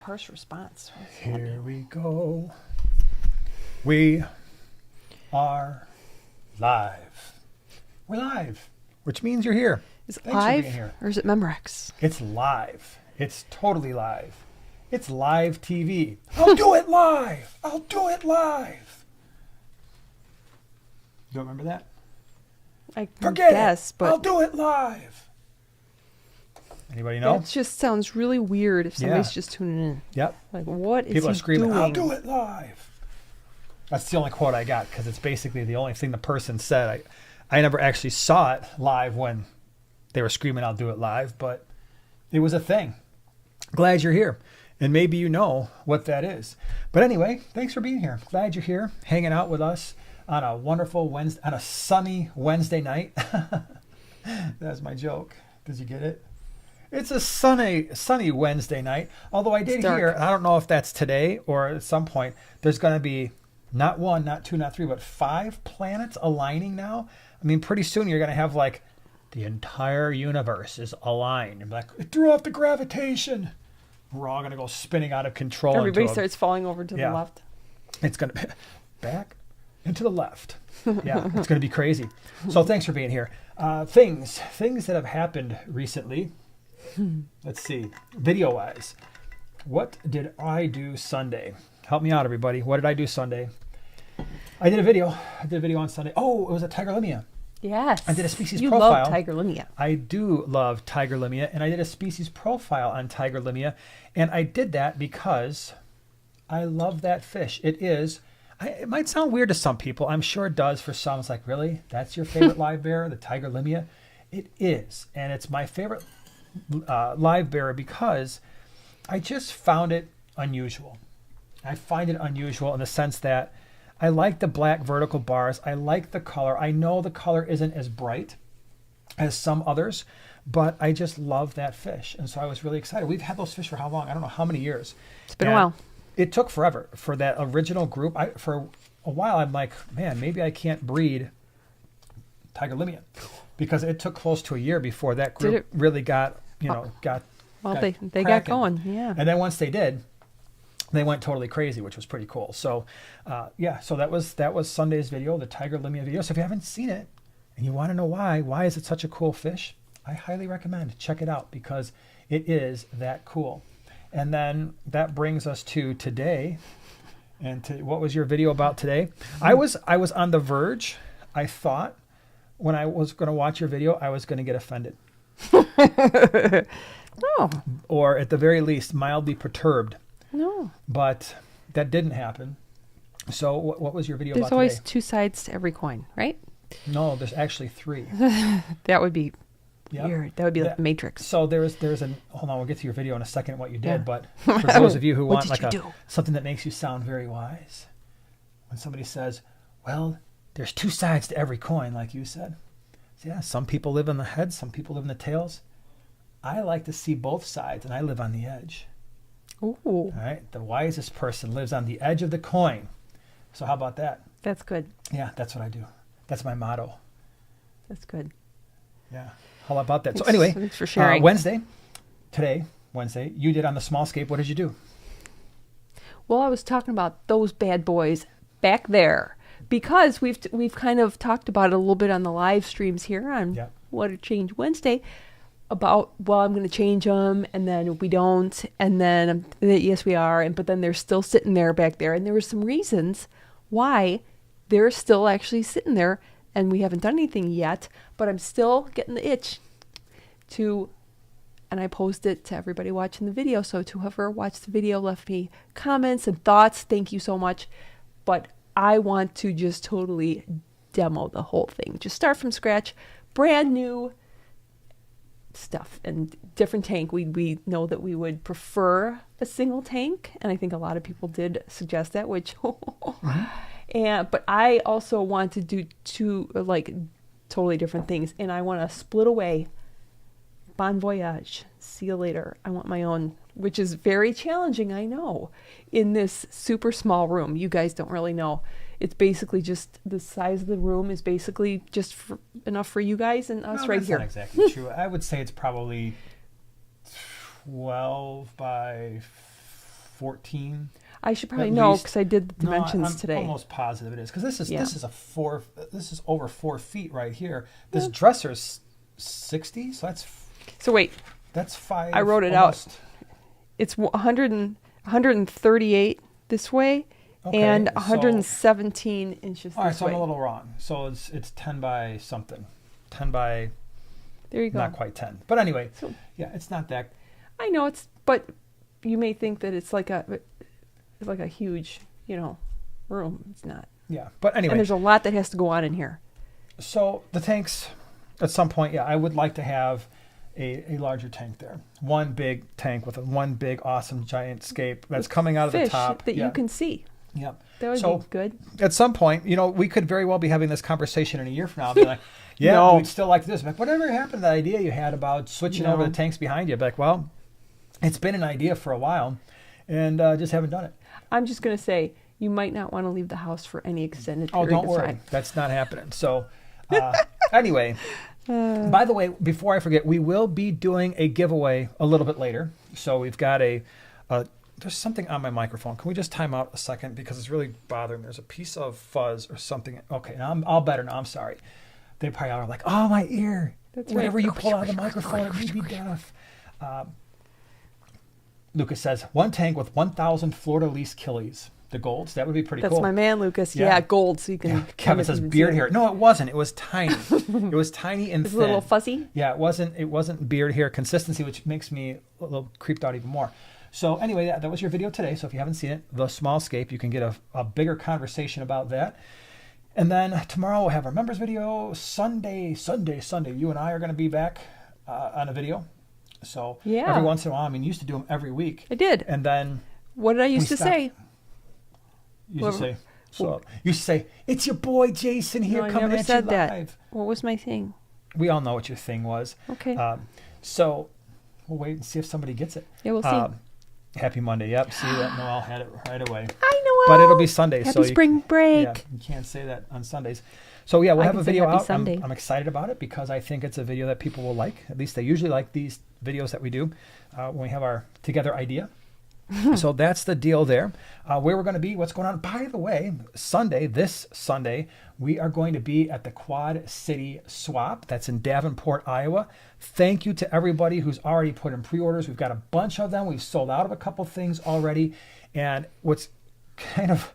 Harsh response. Here we go. We are live. We're live, which means you're here. Is it Thanks for live being here. or is it Memorex? It's live. It's totally live. It's live TV. I'll do it live. I'll do it live. You don't remember that? I Forget guess, it. but I'll do it live. Anybody know? it just sounds really weird if somebody's Yeah. just tuning in. Yep. Like, what is People he are screaming, doing? I'll do it live. That's the only quote I got because it's basically the only thing the person said. I never actually saw it live when they were screaming, I'll do it live, but it was a thing. Glad you're here. And maybe you know what that is. But anyway, thanks for being here. Glad you're here, hanging out with us on a wonderful Wednesday, on a sunny Wednesday night. That's my joke. Did you get it? It's a sunny Wednesday night. Although I did hear, I don't know if that's today or at some point, there's going to be not one, not two, not three, but 5 planets aligning now. I mean, pretty soon you're going to have like the entire universe is aligned. And like, it threw off the gravitation. We're all going to go spinning out of control. Everybody starts falling over to the left. It's going to back and to the left. Yeah, it's going to be crazy. So thanks for being here. Things that have happened recently. Let's see. Video-wise, what did I do Sunday? Help me out, everybody. What did I do Sunday? I did a video. On Sunday. Oh, it was a tiger limia. Yes. I did a species you profile. You love tiger limia. I do love tiger limia, and I did a species profile on tiger limia, and I did that because I love that fish. It might sound weird to some people. I'm sure it does for some. It's like, really? That's your favorite live bearer, the tiger limia? It is, and it's my favorite live bearer because I just found it unusual. I find it unusual in the sense that I like the black vertical bars. I like the color. I know the color isn't as bright as some others, but I just love that fish. And so I was really excited. We've had those fish for how long? I don't know how many years. It's been a while. It took forever for that original group. For a while, I'm like, man, maybe I can't breed tiger limia because it took close to a year before that group really got, got they got going. Yeah. And then once they did, they went totally crazy, which was pretty cool. So, so that was Sunday's video, the tiger limia video. So if you haven't seen it and you want to know why is it such a cool fish? I highly recommend check it out because it is that cool. And then that brings us to today. And what was your video about today? I was on the verge. I thought when I was going to watch your video, I was going to get offended. No. Or at the very least, mildly perturbed. No. But that didn't happen. So what was your video about today? There's always 2 sides to every coin, right? No, there's actually 3. That would be weird. That would be like the Matrix. So there's hold on, we'll get to your video in a second what you did, but for those of you who want like something that makes you sound very wise, when somebody says, well, there's 2 sides to every coin, like you said. So yeah, some people live in the heads, some people live in the tails. I like to see both sides, and I live on the edge. Ooh. All right, the wisest person lives on the edge of the coin. So how about that? That's good. Yeah, that's what I do. That's my motto. That's good. Yeah. How about that? So anyway, thanks for sharing. Wednesday, you did on the small scape. What did you do? Well, I was talking about those bad boys back there because we've kind of talked about it a little bit on the live streams here on What to Change Wednesday about, well, I'm going to change them and then we don't. And then, yes, we are. But then they're still sitting there back there. And there were some reasons why they're still actually sitting there and we haven't done anything yet, but I'm still getting the itch and I posted it to everybody watching the video. So to whoever watched the video, left me comments and thoughts, thank you so much. But I want to just totally demo the whole thing. Just start from scratch, brand new stuff and different tank. We know that we would prefer a single tank. And I think a lot of people did suggest that, which, but I also want to do 2 totally different things. And I want to split away. Bon voyage. See you later. I want my own, which is very challenging, I know, in this super small room. You guys don't really know. It's basically just the size of the room is basically just enough for you guys and us right here. That's not exactly true. I would say it's probably 12 by 14. I should probably At know least. because I did the dimensions I'm today. almost positive it is because this is Yeah. this is over 4 feet right here. This dresser's 60, so So wait, that's 5. I wrote it almost. out. It's 138 this way Okay, and so- 117 inches All right, this so way. I'm a little wrong. So it's 10 by something, 10 by There you go. not quite 10, but anyway, So- yeah, it's not that. I know but you may think that it's like a huge, room. It's not. Yeah, but And anyway, there's a lot that has to go on in here. so the tanks, at some point, yeah, I would like to have a larger tank there. One big tank with one big, awesome, giant scape that's coming out of the Fish top. that yeah. you can see. Yeah. That would So- be good. At some point, we could very well be having this conversation in a year from now. Be like, yeah, No. we'd still like this. Like, whatever happened to that idea you had about switching over No. the tanks behind you? Be like, well, it's been an idea for a while, and just haven't done it. I'm just going to say you might not want to leave the house for any extended Oh, period don't of worry. time. That's not happening. So, anyway, by the way, before I forget, we will be doing a giveaway a little bit later. So we've got there's something on my microphone. Can we just time out a second because it's really bothering me. There's a piece of fuzz or something. Okay, now I'm all better now. I'm sorry. They probably are like, oh, my ear. That's Whenever right. you pull out of the microphone, it may be deaf. Lucas says, one tank with 1,000 fleur-de-lis killies. The golds. That would be pretty That's cool. my man, Lucas. Yeah. Yeah, gold, so you can. Yeah, Kevin says beard hair. No, it wasn't. It was tiny. It was tiny and It's a thin. little fuzzy. Yeah, it wasn't beard hair consistency, which makes me a little creeped out even more. So anyway, that was your video today. So if you haven't seen it, the small scape, you can get a bigger conversation about that. And then tomorrow we'll have our members video. Sunday. You and I are going to be back on a video. So Yeah. every once in a while, you used to do them every week. I did. And then What did I used to stopped. say? you used to say, it's your boy Jason here No, I coming never at said you that. live. What was my thing? We all know what your thing was. Okay. So we'll wait and see if somebody gets it. Yeah, we'll see. Happy Monday. Yep. See that? Noel had it right away. I know. But it'll be Sunday. Happy so spring break. Yeah, you can't say that on Sundays. So yeah, we'll I have can a say video happy out. Sunday. I'm excited about it because I think it's a video that people will like. At least they usually like these videos that we do when we have our together idea. So that's the deal there. Where we're going to be, what's going on. By the way, this Sunday, we are going to be at the Quad City Swap. That's in Davenport, Iowa. Thank you to everybody who's already put in pre-orders. We've got a bunch of them. We've sold out of a couple things already. And what's kind of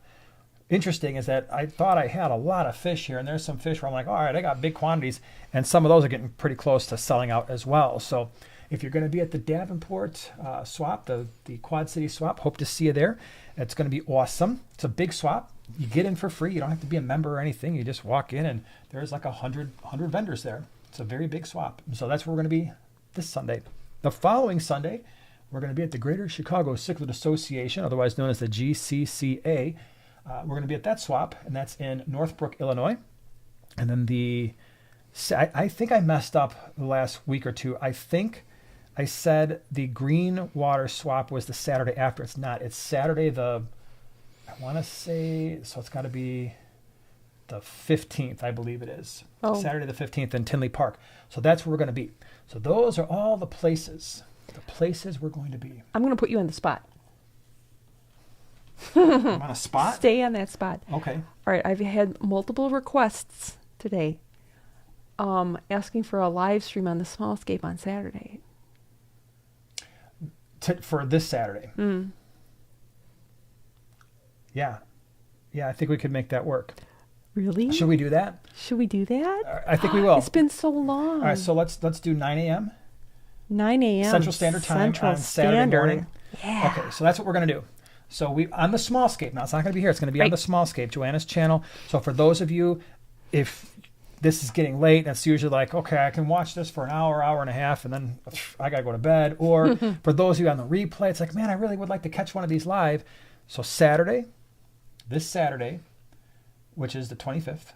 interesting is that I thought I had a lot of fish here, and there's some fish where I'm like, all right, I got big quantities, and some of those are getting pretty close to selling out as well. So if you're going to be at the Davenport swap, the Quad City swap, hope to see you there. It's going to be awesome. It's a big swap. You get in for free. You don't have to be a member or anything. You just walk in, and there's like 100 vendors there. It's a very big swap. So that's where we're going to be this Sunday. The following Sunday, we're going to be at the Greater Chicago Cichlid Association, otherwise known as the GCCA. We're going to be at that swap, and that's in Northbrook, Illinois. And then I think I messed up the last week or two. I think I said the green water swap was the Saturday after. It's not. It's Saturday I want to say, so it's got to be the 15th, I believe it is. Oh. Saturday the 15th in Tinley Park. So that's where we're going to be. So those are all the places we're going to be. I'm going to put you on the spot. I'm on a spot? Stay on that spot. Okay. All right. I've had multiple requests today asking for a live stream on the smallscape on Saturday. For this Saturday. Yeah, I think we could make that work. Really? Should we do that? Should we do that? I think we will. It's been so long. All right, so let's do 9 a.m. 9 a.m. Central Standard Time on Saturday morning. Yeah. Okay, so that's what we're going to do. So we on the smallscape. Now, it's not going to be here. It's going to be on the smallscape, Joanna's channel. So for those of you, if this is getting late, that's usually like, okay, I can watch this for an hour and a half, and then I got to go to bed. Or for those of you on the replay, it's like, man, I really would like to catch one of these live. So this Saturday, which is the 25th,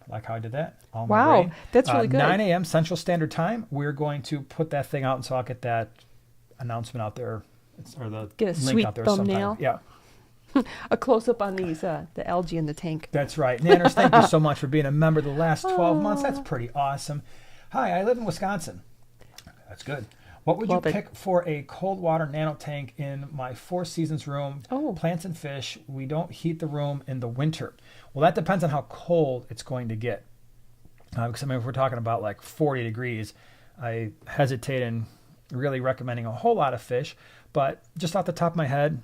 like how I did that. Wow, that's really good. 9 a.m. Central Standard Time, we're going to put that thing out, and so I'll get that announcement out there, or the Get a link sweet out there thumbnail. sometime. Yeah. A close-up on these, the algae in the tank. That's right. Nanners, thank you so much for being a member the last 12 months. That's pretty awesome. Hi, I live in Wisconsin. That's good. What would Love you it. pick for a cold water nano tank in my Four Seasons room? Oh. Plants and fish. We don't heat the room in the winter. Well, that depends on how cold it's going to get. Because I mean, if we're talking about like 40 degrees, I hesitate in really recommending a whole lot of fish. But just off the top of my head,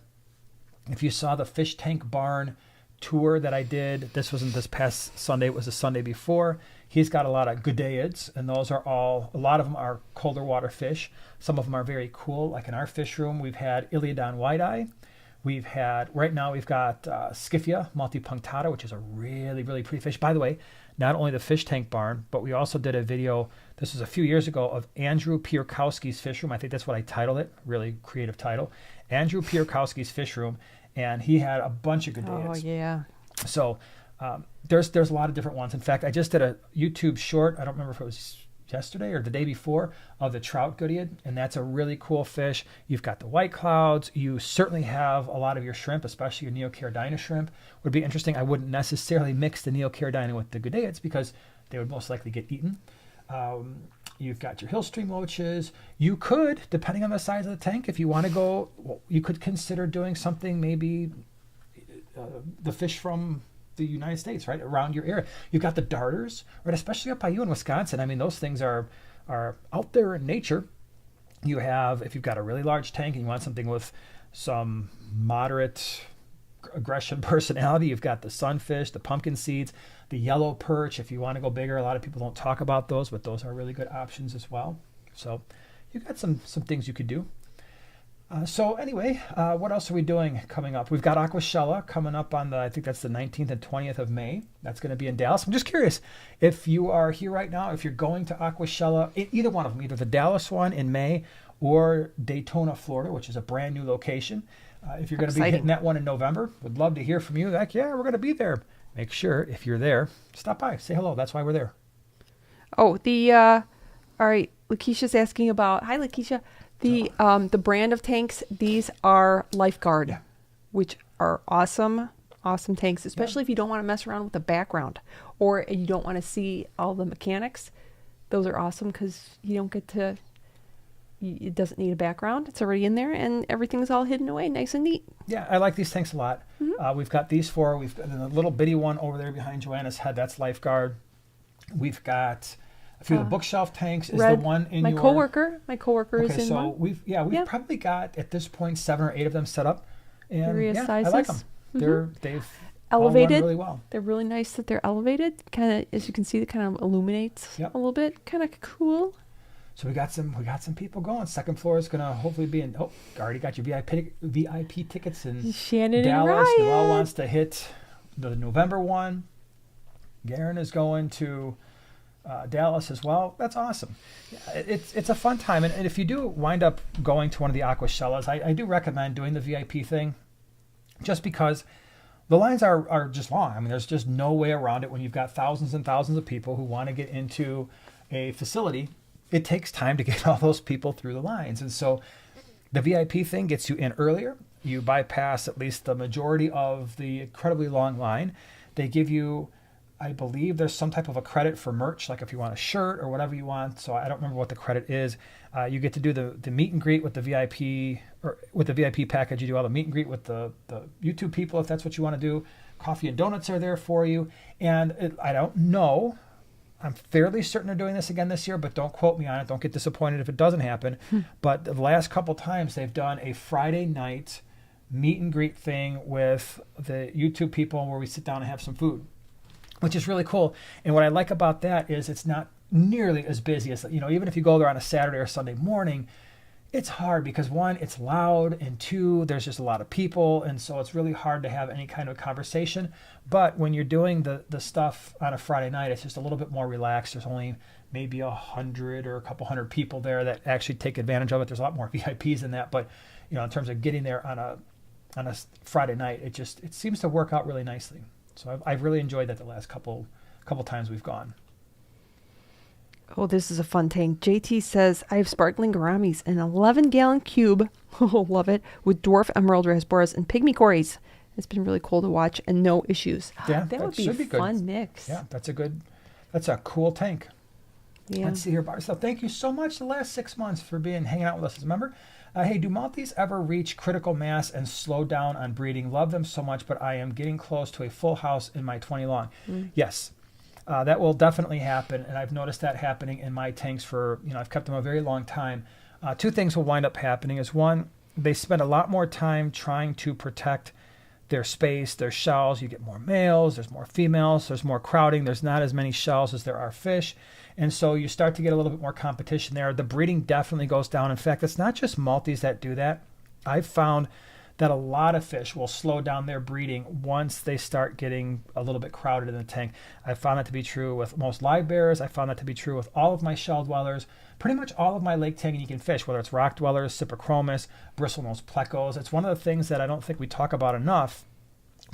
if you saw the fish tank barn tour that I did, this wasn't this past Sunday, it was the Sunday before. He's got a lot of goodeids, and those are all, a lot of them are colder water fish. Some of them are very cool. Like in our fish room, we've had Iliodon white-eye. We've had, right now we've got Scyphia multipunctata, which is a really, really pretty fish. By the way, not only the fish tank barn, but we also did a video, this was a few years ago, of Andrew Pierkowski's fish room. I think that's what I titled it, really creative title. Andrew Pierkowski's fish room, and he had a bunch of goodeids. Oh, yeah. So there's a lot of different ones. In fact, I just did a YouTube short, I don't remember if it was yesterday or the day before, of the trout goodeid, and that's a really cool fish. You've got the white clouds. You certainly have a lot of your shrimp, especially your Neocaridina shrimp. Would be interesting. I wouldn't necessarily mix the Neocaridina with the goodeids because they would most likely get eaten. You've got your hillstream loaches. You could, depending on the size of the tank, if you want to go, well, you could consider doing something, maybe the fish from the United States, right, around your area. You've got the darters, right, especially up by you in Wisconsin. I mean, those things are out there in nature. You have, if you've got a really large tank and you want something with some moderate aggression personality, you've got the sunfish, the pumpkin seeds, the yellow perch. If you want to go bigger, a lot of people don't talk about those, but those are really good options as well. So you've got some things you could do. So anyway, what else are we doing coming up? We've got Aqua Shella coming up on I think that's the 19th and 20th of May. That's going to be in Dallas. I'm just curious if you are here right now, if you're going to Aqua Shella, either one of them, either the Dallas one in May or Daytona, Florida, which is a brand new location. If you're going to be hitting that one in November, would love to hear from you. Like, yeah, we're going to be there. Make sure if you're there, stop by, say hello. That's why we're there. Oh, all right. Lakeisha's asking about, hi Lakeisha, the brand of tanks. These are Lifeguard, which are awesome tanks, especially if you don't want to mess around with the background or you don't want to see all the mechanics. Those are awesome because you don't get to, it doesn't need a background. It's already in there and everything's all hidden away nice and neat. Yeah, I like these tanks a lot. Mm-hmm. We've got these four. We've got a little bitty one over there behind Joanna's head. That's Lifeguard. We've got a few of the bookshelf tanks. Is the one in my coworker okay, is in so one. We've probably got at this point 7 or 8 of them set up. And various sizes. I like them. Mm-hmm. They've elevated all run really well. They're really nice that they're elevated. Kind of, as you can see, it kind of illuminates a little bit. Kind of cool. So we got some people going. Second floor is gonna hopefully be in. Oh, already got your VIP tickets in Shannon Dallas. And Noelle wants to hit the November one. Garen is going to Dallas as well. That's awesome. It's a fun time, and if you do wind up going to one of the Aqua Shellas, I do recommend doing the VIP thing, just because the lines are just long. I mean, there's just no way around it when you've got thousands and thousands of people who want to get into a facility. It takes time to get all those people through the lines. And so the VIP thing gets you in earlier. You bypass at least the majority of the incredibly long line. They give you, I believe there's some type of a credit for merch, like if you want a shirt or whatever you want. So I don't remember what the credit is. You get to do the meet and greet with the VIP, or with the VIP package. You do all the meet and greet with the YouTube people, if that's what you want to do. Coffee and donuts are there for you. And I don't know. I'm fairly certain they're doing this again this year, but don't quote me on it. Don't get disappointed if it doesn't happen. But the last couple times they've done a Friday night meet and greet thing with the YouTube people where we sit down and have some food, which is really cool. And what I like about that is it's not nearly as busy as, even if you go there on a Saturday or Sunday morning, it's hard because one, it's loud, and two, there's just a lot of people, and so it's really hard to have any kind of conversation. But when you're doing the stuff on a Friday night, it's just a little bit more relaxed. There's only maybe 100 or a couple hundred people there that actually take advantage of it. There's a lot more VIPs than that, but in terms of getting there on a Friday night, it seems to work out really nicely. So I've really enjoyed that the last couple times we've gone. Oh, this is a fun tank. JT says, I have sparkling gouramis, an 11-gallon cube, oh, love it, with dwarf emerald rasboras and pygmy cories. It's been really cool to watch and no issues. Yeah, that would be a fun mix. Yeah, that's a cool tank. Yeah. Let's see here, Barbara. So thank you so much the last 6 months for hanging out with us as a member. Hey, do multis ever reach critical mass and slow down on breeding? Love them so much, but I am getting close to a full house in my 20 long. Yes, that will definitely happen, and I've noticed that happening in my tanks for, I've kept them a very long time. Two things will wind up happening is, one, they spend a lot more time trying to protect their space, their shells. You get more males, there's more females, there's more crowding, there's not as many shells as there are fish. And so you start to get a little bit more competition there. The breeding definitely goes down. In fact, it's not just multis that do that. I've found that a lot of fish will slow down their breeding once they start getting a little bit crowded in the tank. I found that to be true with most live bears. I found that to be true with all of my shell dwellers, pretty much all of my lake Tanganyikan fish, whether it's rock dwellers, cyprichromis, bristlenose plecos. It's one of the things that I don't think we talk about enough.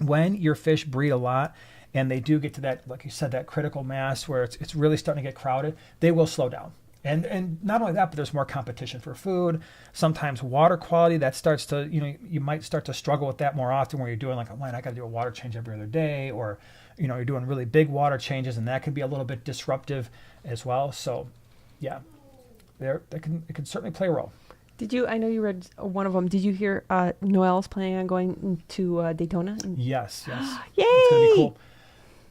When your fish breed a lot and they do get to that, like you said, that critical mass where it's really starting to get crowded, they will slow down. And not only that, but there's more competition for food. Sometimes water quality, that starts to, you might start to struggle with that more often where you're doing like, oh man, I got to do a water change every other day, or, you're doing really big water changes, and that can be a little bit disruptive as well. So yeah, it can certainly play a role. I know you read one of them. Did you hear Noelle's planning on going to Daytona? Yes. Yay! It's going to be cool.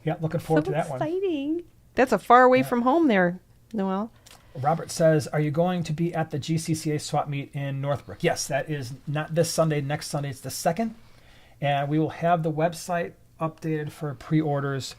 Yeah, looking forward to that one. Exciting. That's a far away from home there, Noelle. Robert says, are you going to be at the GCCA swap meet in Northbrook? Yes, that is not this Sunday. Next Sunday, it's the 2nd. And we will have the website updated for pre-orders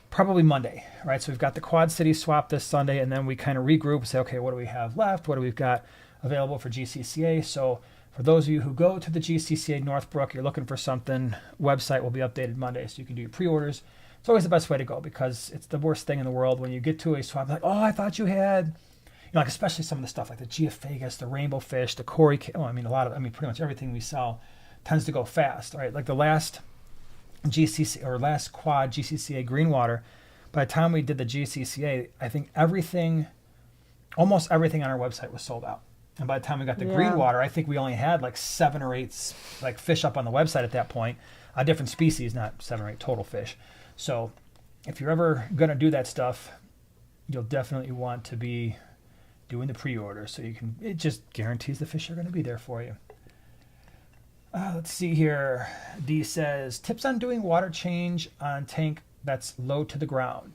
probably Monday, right? So we've got the Quad City swap this Sunday, and then we kind of regroup and say, okay, what do we have left? What do we've got available for GCCA? So for those of you who go to the GCCA Northbrook, you're looking for something, website will be updated Monday, so you can do your pre-orders. It's always the best way to go because it's the worst thing in the world when you get to a swap, like, oh, I thought you had, like especially some of the stuff like the Geophagus, the rainbow fish, the Cory, pretty much everything we sell tends to go fast, right? Like the last quad GCCA Greenwater, by the time we did the GCCA, I think almost everything on our website was sold out. And by the time we got the Greenwater, I think we only had like 7 or 8 like fish up on the website at that point, different species, not 7 or 8 total fish. So if you're ever going to do that stuff, you'll definitely want to be doing the pre-order so it just guarantees the fish are going to be there for you. Let's see here. D says, tips on doing water change on tank that's low to the ground.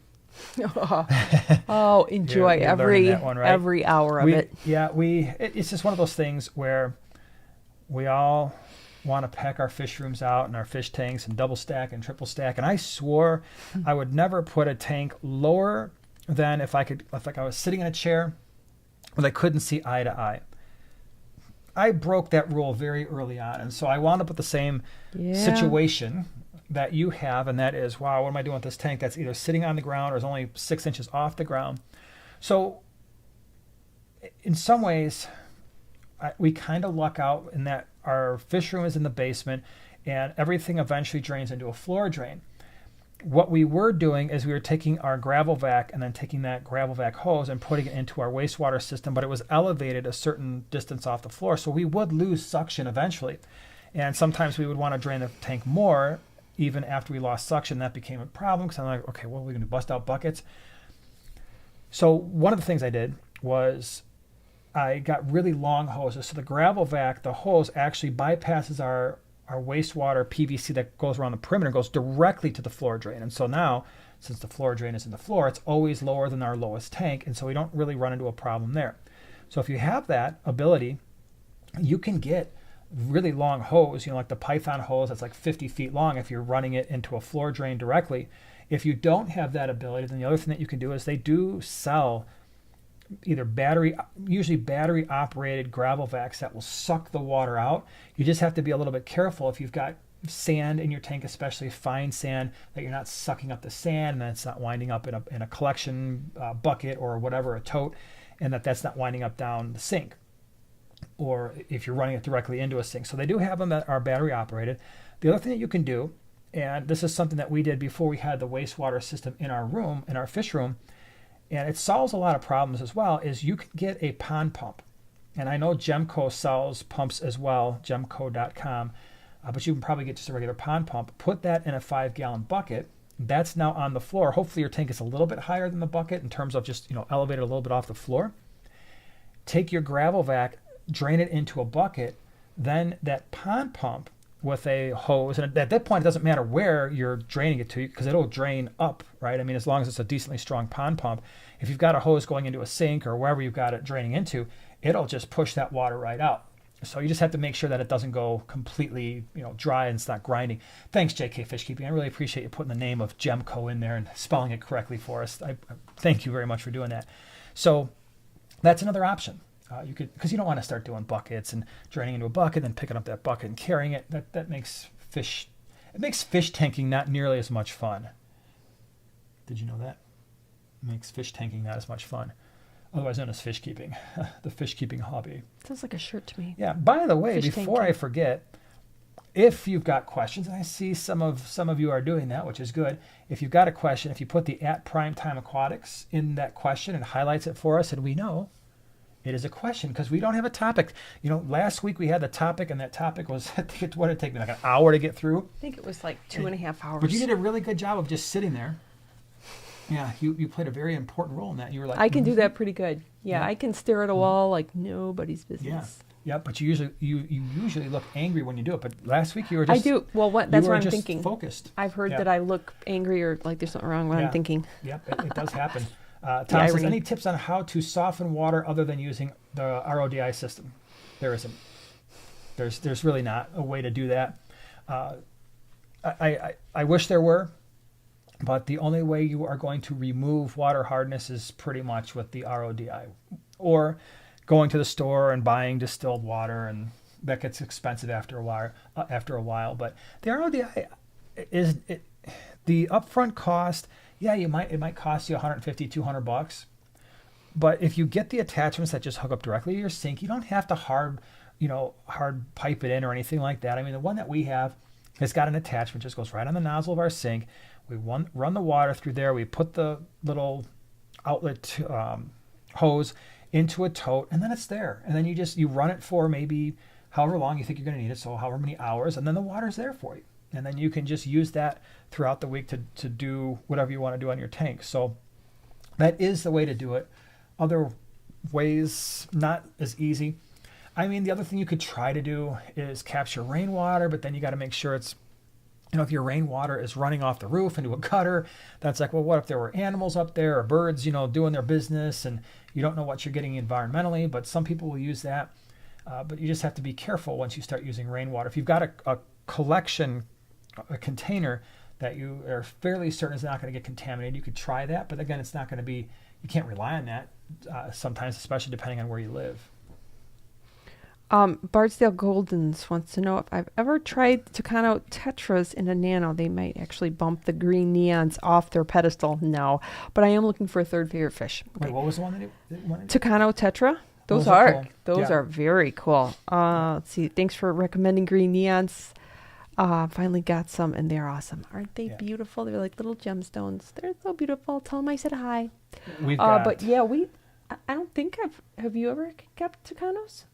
Oh, enjoy you're every hour of it. Yeah, it's just one of those things where we all want to pack our fish rooms out and our fish tanks and double stack and triple stack. And I swore I would never put a tank lower than if I was sitting in a chair where I couldn't see eye to eye. I broke that rule very early on. And so I wound up with the same situation that you have. And that is, wow, what am I doing with this tank that's either sitting on the ground or is only 6 inches off the ground? So in some ways, we kind of luck out in that our fish room is in the basement and everything eventually drains into a floor drain. What we were doing is we were taking our gravel vac and then taking that gravel vac hose and putting it into our wastewater system, but it was elevated a certain distance off the floor, so we would lose suction eventually. And sometimes we would want to drain the tank more even after we lost suction. That became a problem because I'm like, okay, what are we going to bust out buckets? So one of the things I did was I got really long hoses. So the gravel vac, the hose actually bypasses our wastewater PVC that goes around the perimeter and goes directly to the floor drain. And so now, since the floor drain is in the floor, it's always lower than our lowest tank. And so we don't really run into a problem there. So if you have that ability, you can get really long hose, like the Python hose that's like 50 feet long if you're running it into a floor drain directly. If you don't have that ability, then the other thing that you can do is they do sell either usually battery operated gravel vacs that will suck the water out. You just have to be a little bit careful if you've got sand in your tank, especially fine sand, that you're not sucking up the sand and that's not winding up in a collection bucket or whatever, a tote, and that's not winding up down the sink, or if you're running it directly into a sink. So they do have them that are battery operated. The other thing that you can do, and this is something that we did before we had the wastewater system in our room, in our fish room, and it solves a lot of problems as well, is you can get a pond pump. And I know Gemco sells pumps as well, gemco.com, but you can probably get just a regular pond pump. Put that in a 5-gallon bucket That's now on the floor. Hopefully your tank is a little bit higher than the bucket in terms of just, elevated a little bit off the floor. Take your gravel vac, drain it into a bucket, then that pond pump with a hose. And at that point, it doesn't matter where you're draining it to because it'll drain up, right? I mean, as long as it's a decently strong pond pump, if you've got a hose going into a sink or wherever you've got it draining into, it'll just push that water right out. So you just have to make sure that it doesn't go completely, dry and it's not grinding. Thanks, JK Fish Keeping. I really appreciate you putting the name of Gemco in there and spelling it correctly for us. I thank you very much for doing that. So that's another option. You could, because you don't want to start doing buckets and draining into a bucket and picking up that bucket and carrying it. That makes fish tanking not nearly as much fun. Did you know that? It makes fish tanking not as much fun. Otherwise known as fish keeping, the fish keeping hobby. Sounds like a shirt to me. Yeah. By the way, Fish before tanking. I forget, if you've got questions, and I see some of you are doing that, which is good. If you've got a question, if you put the @Primetime Aquatics in that question and highlights it for us, and we know it is a question because we don't have a topic. Last week we had the topic, and that topic was what did it take me like an hour to get through? I think it was like 2.5 hours. But you did a really good job of just sitting there. Yeah, you played a very important role in that. You were like, I can do that pretty good. Yeah, Yeah. I can stare at a wall like nobody's business. Yeah, but you usually look angry when you do it. But last week you were just I do. Well, that's you were what I'm just thinking. Focused. I've heard Yeah. that I look angry or like there's something wrong when Yeah. I'm thinking. Yep, it does happen. Tom The says, irony. any tips on how to soften water other than using the RODI system? There isn't. There's really not a way to do that. I wish there were, but the only way you are going to remove water hardness is pretty much with the RODI, or going to the store and buying distilled water, and that gets expensive after a while. But the RODI is the upfront cost. Yeah, it might cost you $150-$200, but if you get the attachments that just hook up directly to your sink, you don't have to hard pipe it in or anything like that. I mean, the one that we have has got an attachment, just goes right on the nozzle of our sink. We run the water through there. We put the little outlet hose into a tote, and then it's there. And then you run it for maybe however long you think you're going to need it, so however many hours, and then the water's there for you. And then you can just use that throughout the week to do whatever you want to do on your tank. So that is the way to do it. Other ways, not as easy. I mean, the other thing you could try to do is capture rainwater, but then you got to make sure it's, if your rainwater is running off the roof into a gutter, that's like, well, what if there were animals up there or birds, doing their business, and you don't know what you're getting environmentally, but some people will use that. But you just have to be careful once you start using rainwater. If you've got a collection, a container that you are fairly certain is not going to get contaminated, you could try that. But again, it's not going to be, you can't rely on that sometimes, especially depending on where you live. Bardsdale Goldens wants to know if I've ever tried Tucano tetras in a Nano. They might actually bump the green neons off their pedestal. No, but I am looking for a third favorite fish. Wait, what was the one that you wanted? Tucano tetra. Those Those are very cool. Let's see. Thanks for recommending green neons. Finally got some, and they're awesome. Aren't they beautiful? They're like little gemstones. They're so beautiful. Tell them I said hi. We've got, but yeah, I don't think have you ever kept Tucanos?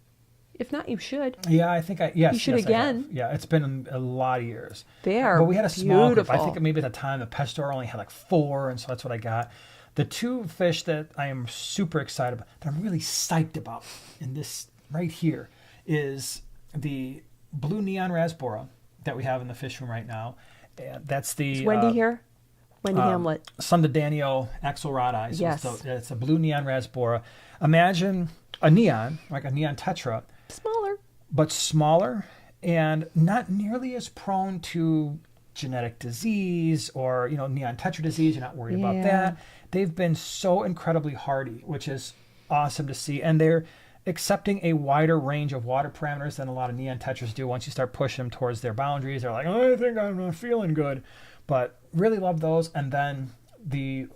If not, you should. Yeah, I think yes. You should yes, again. Yeah, it's been a lot of years. They are But we had a small group. beautiful. I think maybe at the time the pet store only had like 4, and so that's what I got. The 2 fish that I am super excited about, that I'm really psyched about in this right here, is the blue neon rasbora that we have in the fish room right now. And that's the... Is Wendy here? Wendy Hamlet. Son to Daniel Axelrod. So Yes. it's a blue neon rasbora. Imagine a neon, like a neon tetra, Smaller. but smaller and not nearly as prone to genetic disease or neon tetra disease. You're not worried about that. They've been so incredibly hardy, which is awesome to see, and they're accepting a wider range of water parameters than a lot of neon tetras do. Once you start pushing them towards their boundaries, they're like, I think I'm not feeling good. But really love those. And then the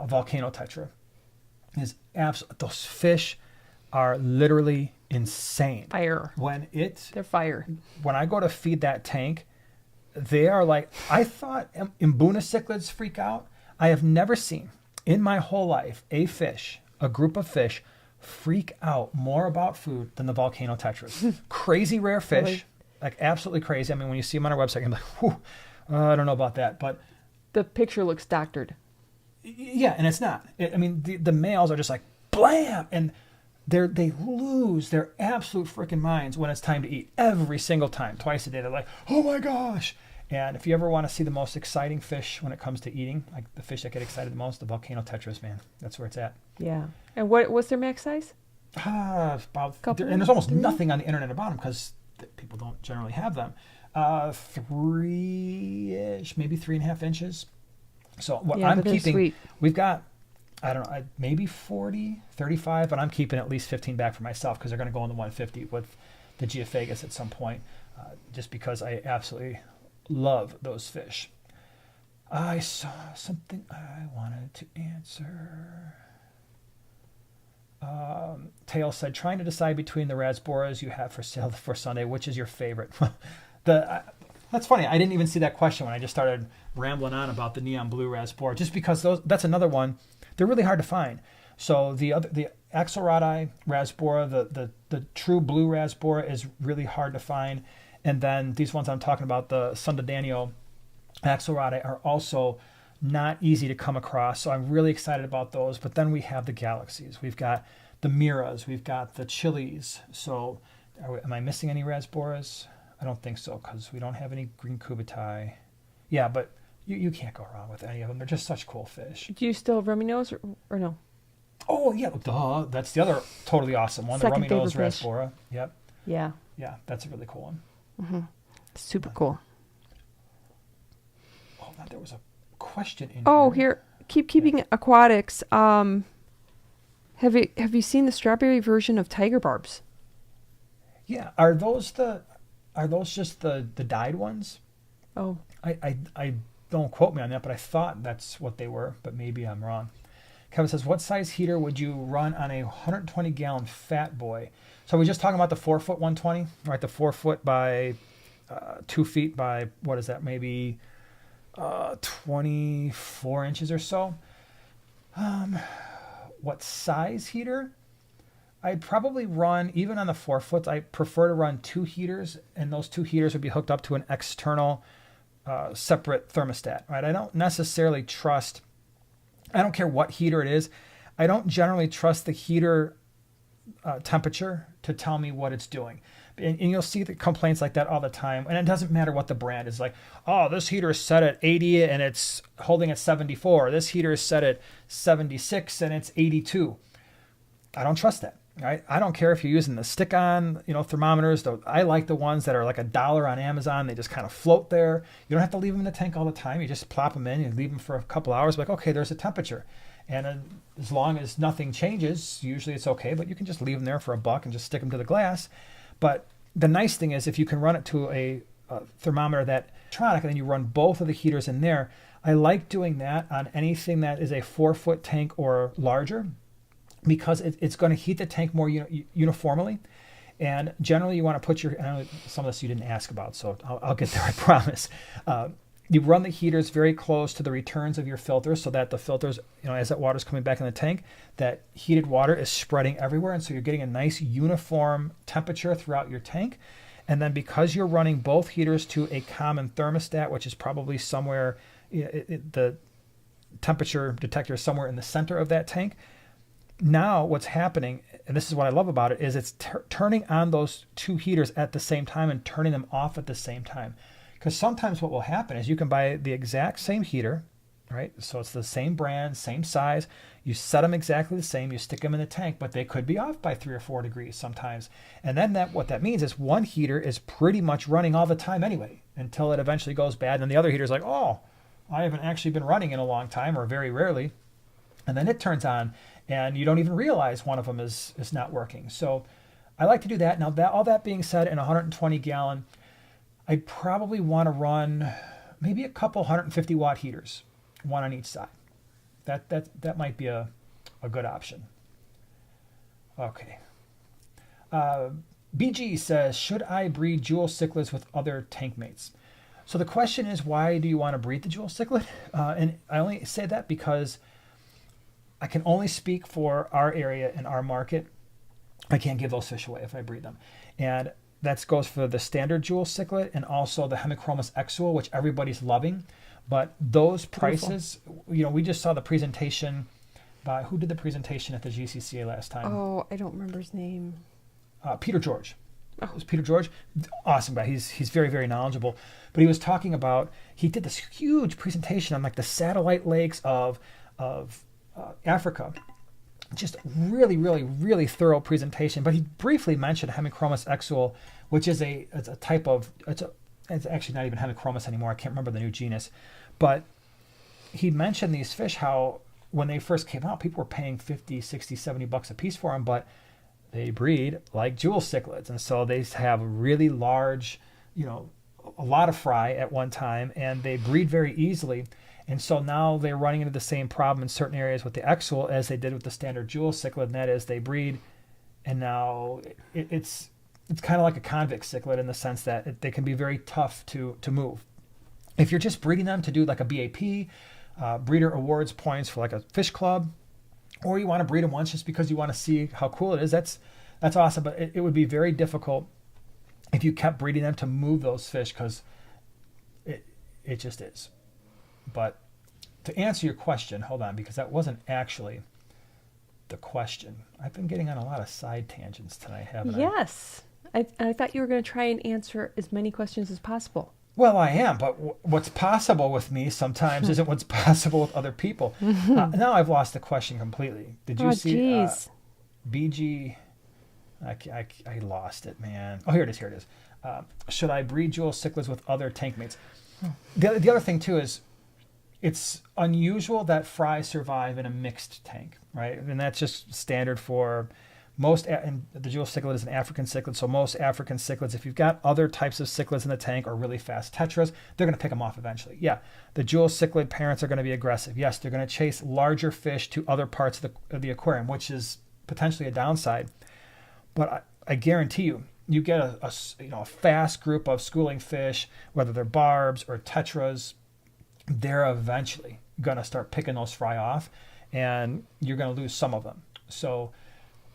volcano tetra is absolutely, those fish are literally insane. Fire. They're fire. When I go to feed that tank, they are like, I thought Mbuna cichlids freak out. I have never seen in my whole life a group of fish freak out more about food than the volcano tetras. Crazy rare fish, Really? like absolutely crazy. I mean, when you see them on our website, you're like, whew, I don't know about that. But The picture looks doctored. Yeah, and it's not. I mean, the males are just like blam, and they lose their absolute freaking minds when it's time to eat. Every single time, twice a day, they're like, oh my gosh. And if you ever want to see the most exciting fish when it comes to eating, like the fish that get excited the most, the volcano tetras, man, that's where it's at. Yeah. And what's their max size? And there's almost nothing on the internet about them because people don't generally have them. 3-ish, maybe 3.5 inches. So what I'm keeping, sweet. We've got, I don't know, maybe 40, 35, but I'm keeping at least 15 back for myself because they're going to go in the 150 with the Geophagus at some point, just because I absolutely love those fish. I saw something I wanted to answer. Tail said, trying to decide between the rasboras you have for sale for Sunday, which is your favorite? That's funny. I didn't even see that question when I just started rambling on about the neon blue rasbora, just because that's another one. They're really hard to find. So the axelrodi rasbora, the true blue rasbora is really hard to find. And then these ones I'm talking about, the Sundanio axelrodi, are also not easy to come across. So I'm really excited about those. But then we have the galaxies. We've got the miras. We've got the chilies. So am I missing any rasboras? I don't think so, because we don't have any green cubitai. Yeah, but you can't go wrong with any of them. They're just such cool fish. Do you still have rummy nose or no? Oh, yeah. Duh. That's the other totally awesome one. Second the rummy nose favorite fish. rasbora. Yep. Yeah. Yeah, that's a really cool one. Mm-hmm. Super cool. Oh, there was a question in here. Keeping aquatics. Have you seen the strawberry version of tiger barbs? Yeah. Are those just the dyed ones? Oh. I don't quote me on that, but I thought that's what they were, but maybe I'm wrong. Kevin says, what size heater would you run on a 120-gallon fat boy? So we're just talking about the 4-foot 120, right? The 4 foot by 2 feet by, what is that? Maybe 24 inches or so. What size heater? I'd probably run, even on the 4 foot, I prefer to run 2 heaters, and those 2 heaters would be hooked up to an external separate thermostat, right? I don't necessarily trust, I don't care what heater it is, I don't generally trust the heater temperature to tell me what it's doing. And you'll see the complaints like that all the time. And it doesn't matter what the brand is, like, oh, this heater is set at 80 and it's holding at 74. This heater is set at 76 and it's 82. I don't trust that. Right? I don't care if you're using the stick-on, thermometers. I like the ones that are like $1 on Amazon. They just kind of float there. You don't have to leave them in the tank all the time. You just plop them in. You leave them for a couple hours. Like, okay, there's a temperature, and as long as nothing changes, usually it's okay. But you can just leave them there for $1 and just stick them to the glass. But the nice thing is, if you can run it to a thermometer that electronic, and then you run both of the heaters in there. I like doing that on anything that is a 4-foot tank or larger, because it's going to heat the tank more uniformly. And generally you want to put some of this you didn't ask about, so I'll get there, I promise. You run the heaters very close to the returns of your filters, so that the filters, as that water's coming back in the tank, that heated water is spreading everywhere. And so you're getting a nice uniform temperature throughout your tank. And then because you're running both heaters to a common thermostat, which is probably somewhere, the temperature detector is somewhere in the center of that tank. Now what's happening, and this is what I love about it, is it's turning on those 2 heaters at the same time and turning them off at the same time. Because sometimes what will happen is you can buy the exact same heater, right? So it's the same brand, same size. You set them exactly the same. You stick them in the tank, but they could be off by 3 or 4 degrees sometimes. And then what that means is one heater is pretty much running all the time anyway, until it eventually goes bad. And the other heater is like, oh, I haven't actually been running in a long time, or very rarely. And then it turns on, and you don't even realize one of them is not working. So I like to do that. Now, all that being said, in a 120-gallon, I'd probably want to run maybe a couple 150-watt heaters, one on each side. That might be a good option. Okay. BG says, should I breed jewel cichlids with other tank mates? So the question is, why do you want to breed the jewel cichlid? And I only say that because I can only speak for our area and our market. I can't give those fish away if I breed them. And that goes for the standard jewel cichlid and also the hemichromis exual, which everybody's loving. But those prices, we just saw the presentation by, who did the presentation at the GCCA last time? Oh, I don't remember his name. Peter George. It was Peter George. Awesome guy. He's very, very knowledgeable. But he was talking about, he did this huge presentation on like the satellite lakes of Africa. Just really, really, really thorough presentation. But he briefly mentioned hemichromis exual, which is it's a type of, it's actually not even hemichromis anymore. I can't remember the new genus. But he mentioned these fish, how when they first came out, people were paying 50, 60, 70 bucks a piece for them, but they breed like jewel cichlids. And so they have really large, a lot of fry at one time, and they breed very easily. And so now they're running into the same problem in certain areas with the exual as they did with the standard jewel cichlid, and that is they breed, and now it's kind of like a convict cichlid in the sense that they can be very tough to move. If you're just breeding them to do like a BAP, breeder awards points for like a fish club, or you want to breed them once just because you want to see how cool it is, that's awesome. But it would be very difficult if you kept breeding them to move those fish, because it just is. But to answer your question, hold on, because that wasn't actually the question. I've been getting on a lot of side tangents tonight, haven't I? Yes. I thought you were going to try and answer as many questions as possible. Well, I am, but what's possible with me sometimes isn't what's possible with other people. Now I've lost the question completely. Did you see BG? I lost it, man. Oh, here it is. Should I breed jewel cichlids with other tank mates? The other thing, too, is it's unusual that fry survive in a mixed tank, right? And that's just standard for most, and the jewel cichlid is an African cichlid, so most African cichlids, if you've got other types of cichlids in the tank or really fast tetras, they're going to pick them off eventually. Yeah, the jewel cichlid parents are going to be aggressive. Yes, they're going to chase larger fish to other parts of the aquarium, which is potentially a downside. But I guarantee you get a fast group of schooling fish, whether they're barbs or tetras, they're eventually going to start picking those fry off, and you're going to lose some of them. So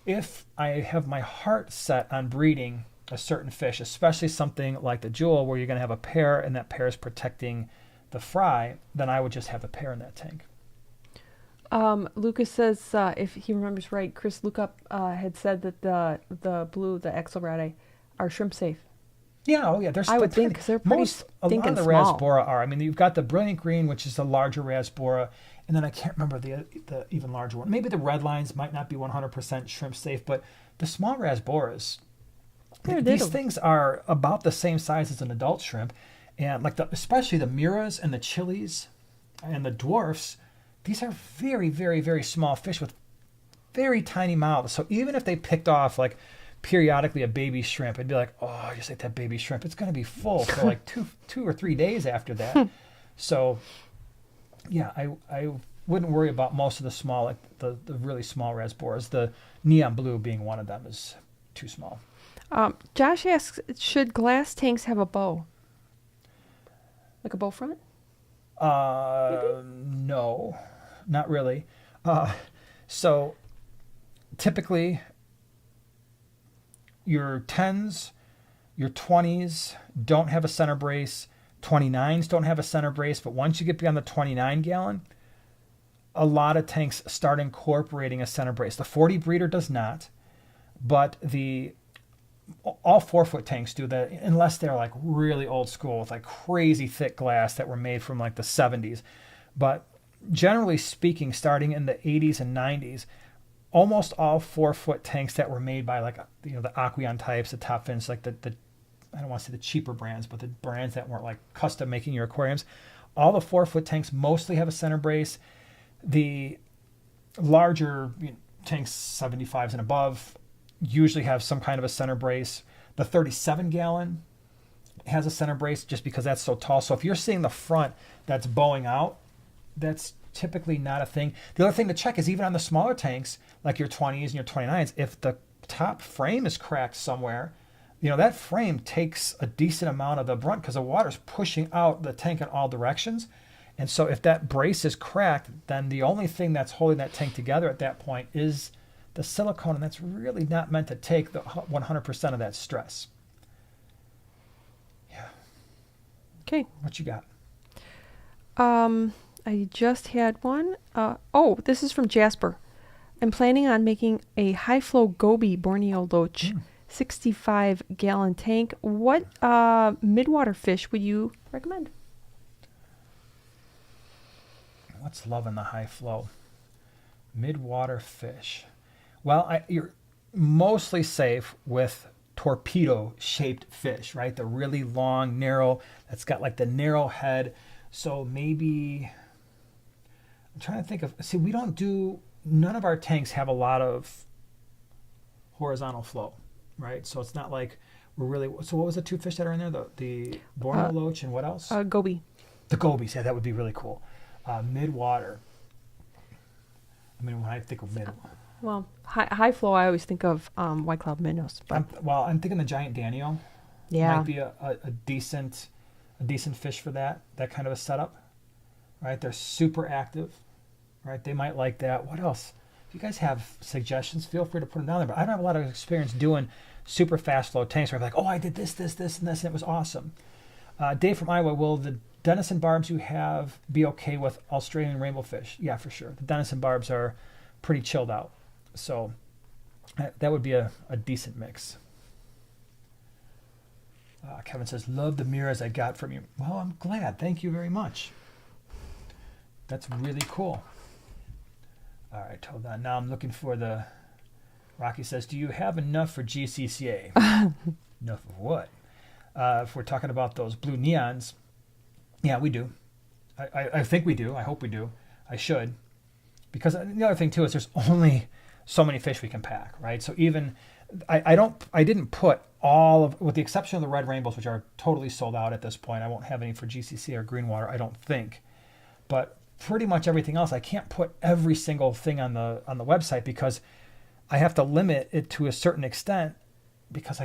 if I have my heart set on breeding a certain fish, especially something like the jewel where you're going to have a pair and that pair is protecting the fry, then I would just have a pair in that tank. Lucas says, if he remembers right, Chris Lukup had said that the blue, the Axelradi, are shrimp safe. Yeah, they're. I would think because they're pretty a lot of the small. rasbora are. I mean, you've got the brilliant green, which is the larger rasbora, and then I can't remember the even larger one. Maybe the red lines might not be 100% shrimp safe, but the small rasboras, these things are about the same size as an adult shrimp, and like especially the miras and the chilies and the dwarfs. These are very, very, very small fish with very tiny mouths. So even if they picked off like periodically a baby shrimp, I'd be like, oh, I just ate that baby shrimp. It's going to be full for like two or 3 days after that. So yeah, I wouldn't worry about most of the small, like the really small rasboras. The neon blue being one of them is too small. Josh asks, should glass tanks have a bow? Like a bow front? No, not really. So typically your 10s, your 20s don't have a center brace. 29s don't have a center brace, but once you get beyond the 29 gallon, a lot of tanks start incorporating a center brace. The 40 breeder does not, but all 4-foot tanks do that, unless they're like really old school with like crazy thick glass that were made from like the 70s. But generally speaking, starting in the 80s and 90s, almost all 4-foot tanks that were made by like, the Aquarium types, the top fins, like the I don't want to say the cheaper brands, but the brands that weren't like custom making your aquariums, all the 4-foot tanks mostly have a center brace. The larger tanks, 75s and above, usually have some kind of a center brace. The 37 gallon has a center brace just because that's so tall. So if you're seeing the front that's bowing out, that's typically not a thing. The other thing to check is even on the smaller tanks, like your 20s and your 29s, if the top frame is cracked somewhere, that frame takes a decent amount of the brunt because the water's pushing out the tank in all directions. And so if that brace is cracked, then the only thing that's holding that tank together at that point is the silicone, and that's really not meant to take the 100% of that stress. Okay. What you got? I just had one. Oh, this is from Jasper. I'm planning on making a high flow goby Borneo Loach 65-gallon tank. What midwater fish would you recommend? What's loving the high flow? Midwater fish. Well, you're mostly safe with torpedo-shaped fish, right? The really long, narrow, that's got like the narrow head. So maybe, I'm trying to think of, see, none of our tanks have a lot of horizontal flow, right? So it's not like so what was the two fish that are in there? The Borneo Loach and what else? Goby. The gobies, yeah, that would be really cool. Midwater. I mean, when I think of Well, high flow, I always think of white cloud minnows. But I'm thinking the giant Danio might be a decent fish for that kind of a setup, right? They're super active, right? They might like that. What else? If you guys have suggestions, feel free to put them down there. But I don't have a lot of experience doing super fast flow tanks where I'm like, oh, I did this, and this, and it was awesome. Dave from Iowa, will the Denison barbs you have be okay with Australian rainbow fish? Yeah, for sure. The Denison barbs are pretty chilled out. So that would be a decent mix. Kevin says, love the mirrors I got from you. Well, I'm glad. Thank you very much. That's really cool. All right, hold on. Now I'm looking for the... Rocky says, do you have enough for GCCA? Enough of what? If we're talking about those blue neons, yeah, we do. I think we do. I hope we do. I should. Because the other thing, too, is there's only so many fish we can pack, right? So even... I didn't put all of, with the exception of the red rainbows, which are totally sold out at this point. I won't have any for GCC or Greenwater, I don't think. But pretty much everything else, I can't put every single thing on the website because I have to limit it to a certain extent because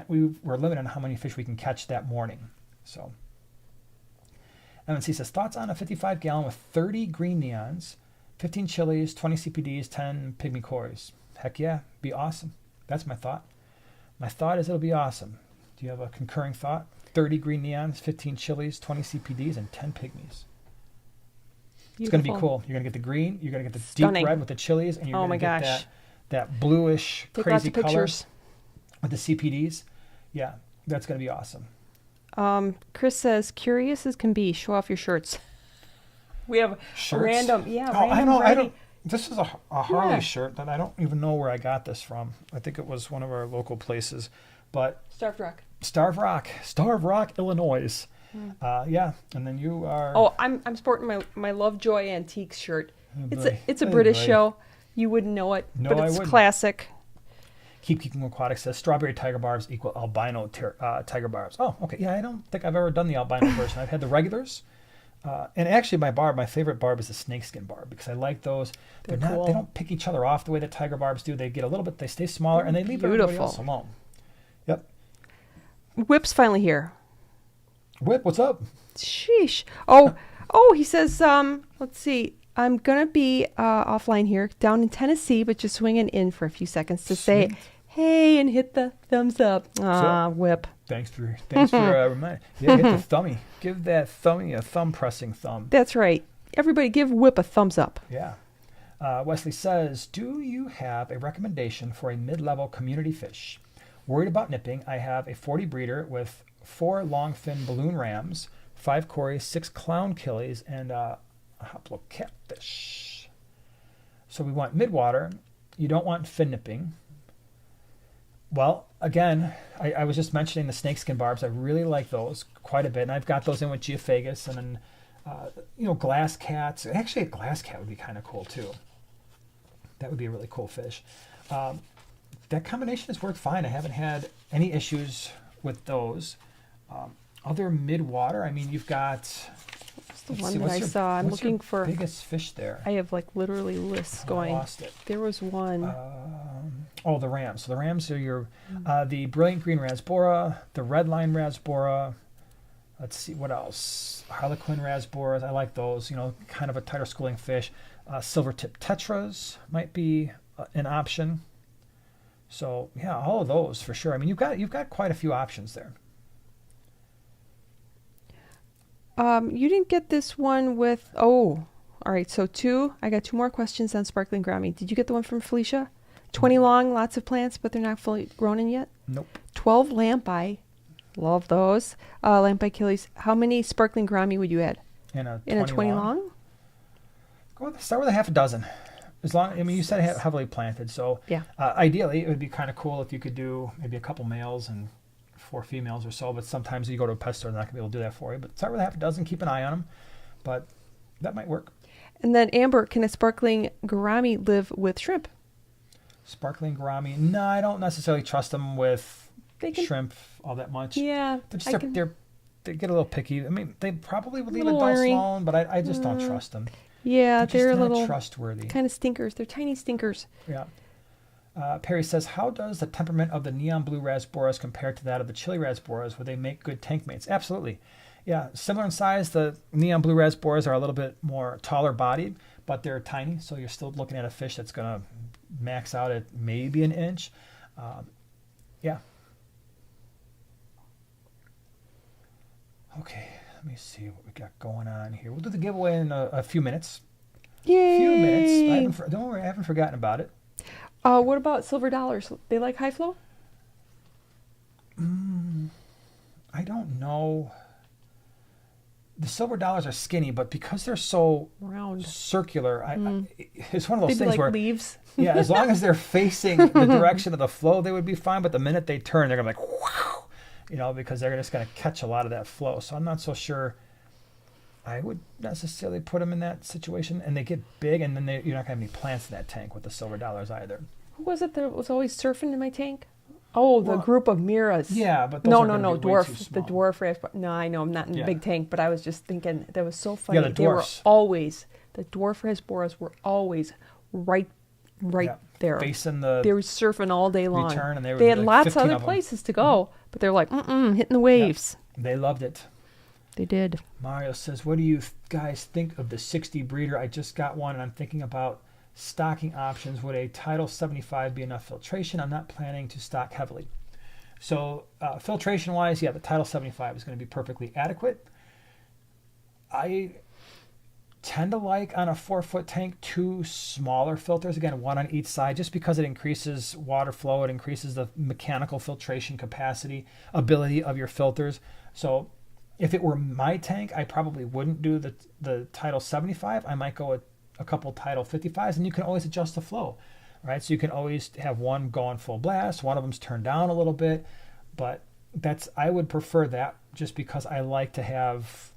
we're limited on how many fish we can catch that morning. So, MNC says, thoughts on a 55-gallon with 30 green neons, 15 chilies, 20 CPDs, 10 pygmy cories. Heck yeah, be awesome. That's my thought. My thought is it'll be awesome. Do you have a concurring thought? 30 green neons, 15 chilies, 20 CPDs, and 10 pygmies. Beautiful. It's going to be cool. You're going to get the green, you're going to get the deep red with the chilies, and you're going to get that bluish, take crazy lots of pictures with the CPDs. Yeah, that's going to be awesome. Chris says, curious as can be, show off your shirts. We have shirts? Random. I don't. This is a Harley shirt that I don't even know where I got this from. I think it was one of our local places, but Starved Rock, Illinois. Yeah, and then you are. Oh, I'm sporting my Lovejoy Antiques shirt. It's a British show. You wouldn't know it, but it's classic. Keep Keeping Aquatics says strawberry tiger barbs equal albino tiger barbs. Oh, okay. Yeah, I don't think I've ever done the albino version. I've had the regulars. And actually, my favorite barb is the snakeskin barb because I like those. They're not. Cool. They don't pick each other off the way that tiger barbs do. They get a little bit. They stay smaller and they leave everybody else alone. Yep. Whip's finally here. Whip, what's up? Sheesh. Oh, he says. Let's see. I'm gonna be offline here, down in Tennessee, but just swinging in for a few seconds to say, hey, and hit the thumbs up. Whip. Thanks for reminding. Yeah, hit the thumbie. Give that thumbie a thumb pressing thumb. That's right. Everybody give Whip a thumbs up. Yeah. Wesley says, do you have a recommendation for a mid-level community fish? Worried about nipping, I have a 40 breeder with 4 long fin balloon rams, 5 cories, 6 clown killies, and a hoplo catfish. So we want midwater. You don't want fin nipping. Well, again, I was just mentioning the snakeskin barbs. I really like those quite a bit, and I've got those in with Geophagus and then, glass cats. Actually, a glass cat would be kind of cool too. That would be a really cool fish. That combination has worked fine. I haven't had any issues with those. Other midwater, I mean, you've got. What's the one that I saw? I'm looking for biggest fish there. I have literally lists going. I lost it. There was one. The rams. So the rams are your the brilliant green rasbora, the red line rasbora. Let's see what else. Harlequin rasboras. I like those. Kind of a tighter schooling fish. Silver tip tetras might be an option. So yeah, all of those for sure. I mean, you've got quite a few options there. You didn't get this one with, oh, all right. So I got two more questions on sparkling gourami. Did you get the one from Felicia? 20 long, lots of plants, but they're not fully grown in yet? Nope. 12 lampi. Love those. Lampi Achilles. How many sparkling gourami would you add? In a In a 20 long? Start with a half a dozen. As long, I mean, you said heavily planted, so Yeah. Ideally it would be kind of cool if you could do maybe a couple males and 4 females or so. But sometimes you go to a pet store, they're not gonna be able to do that for you. But start with a half a dozen. Keep an eye on them, but that might work. And then Amber, can a sparkling gourami live with shrimp? Sparkling gourami. No, I don't necessarily trust them with They can, shrimp all that much. yeah. They get a little picky. I mean, they probably would leave Little adults ornery. alone, but I just don't trust them. Yeah, they're a not little trustworthy. kind of stinkers. They're tiny stinkers. Yeah. Perry says, how does the temperament of the neon blue rasboras compare to that of the chili rasboras? Would they make good tank mates? Absolutely. Yeah, similar in size. The neon blue rasboras are a little bit more taller bodied, but they're tiny, so you're still looking at a fish that's going to max out at maybe an inch. Yeah. Okay, let me see what we got going on here. We'll do the giveaway in a few minutes. Yay! A few minutes. Don't worry, I haven't forgotten about it. What about silver dollars? They like high flow? I don't know. The silver dollars are skinny, but because they're so Round. circular, it's one of those They'd be things like where, leaves. yeah, as long as they're facing the direction of the flow, they would be fine. But the minute they turn, they're gonna be like, wow, because they're just gonna catch a lot of that flow. So I'm not so sure I would necessarily put them in that situation. And they get big, and then you're not gonna have any plants in that tank with the silver dollars either. Who was it that was always surfing in my tank? Oh, the Well, group of Miras. Yeah, but those No, are gonna be way too dwarf. small. The dwarf rasp. No, I know I'm not in the Yeah. big tank, but I was just thinking that was so funny. Yeah, the They were dwarfs. always the dwarf rasboras were always right Yeah, there. facing the They were surfing all day long. return, and They had like lots of 15 other of them. places to go, but they're like, hitting the waves. They loved it. They did. Mario says, what do you guys think of the 60 breeder? I just got one, and I'm thinking about stocking options. Would a Tidal 75 be enough filtration? I'm not planning to stock heavily. So filtration wise, yeah, the Tidal 75 is going to be perfectly adequate. I tend to like on a 4-foot tank 2 smaller filters, again, 1 on each side, just because it increases water flow, it increases the mechanical filtration capacity ability of your filters. So if it were my tank, I probably wouldn't do the Tidal 75. I might go with a couple Tidal 55s, and you can always adjust the flow. Right, so you can always have one going full blast, one of them's turned down a little bit, but I would prefer that just because I like to have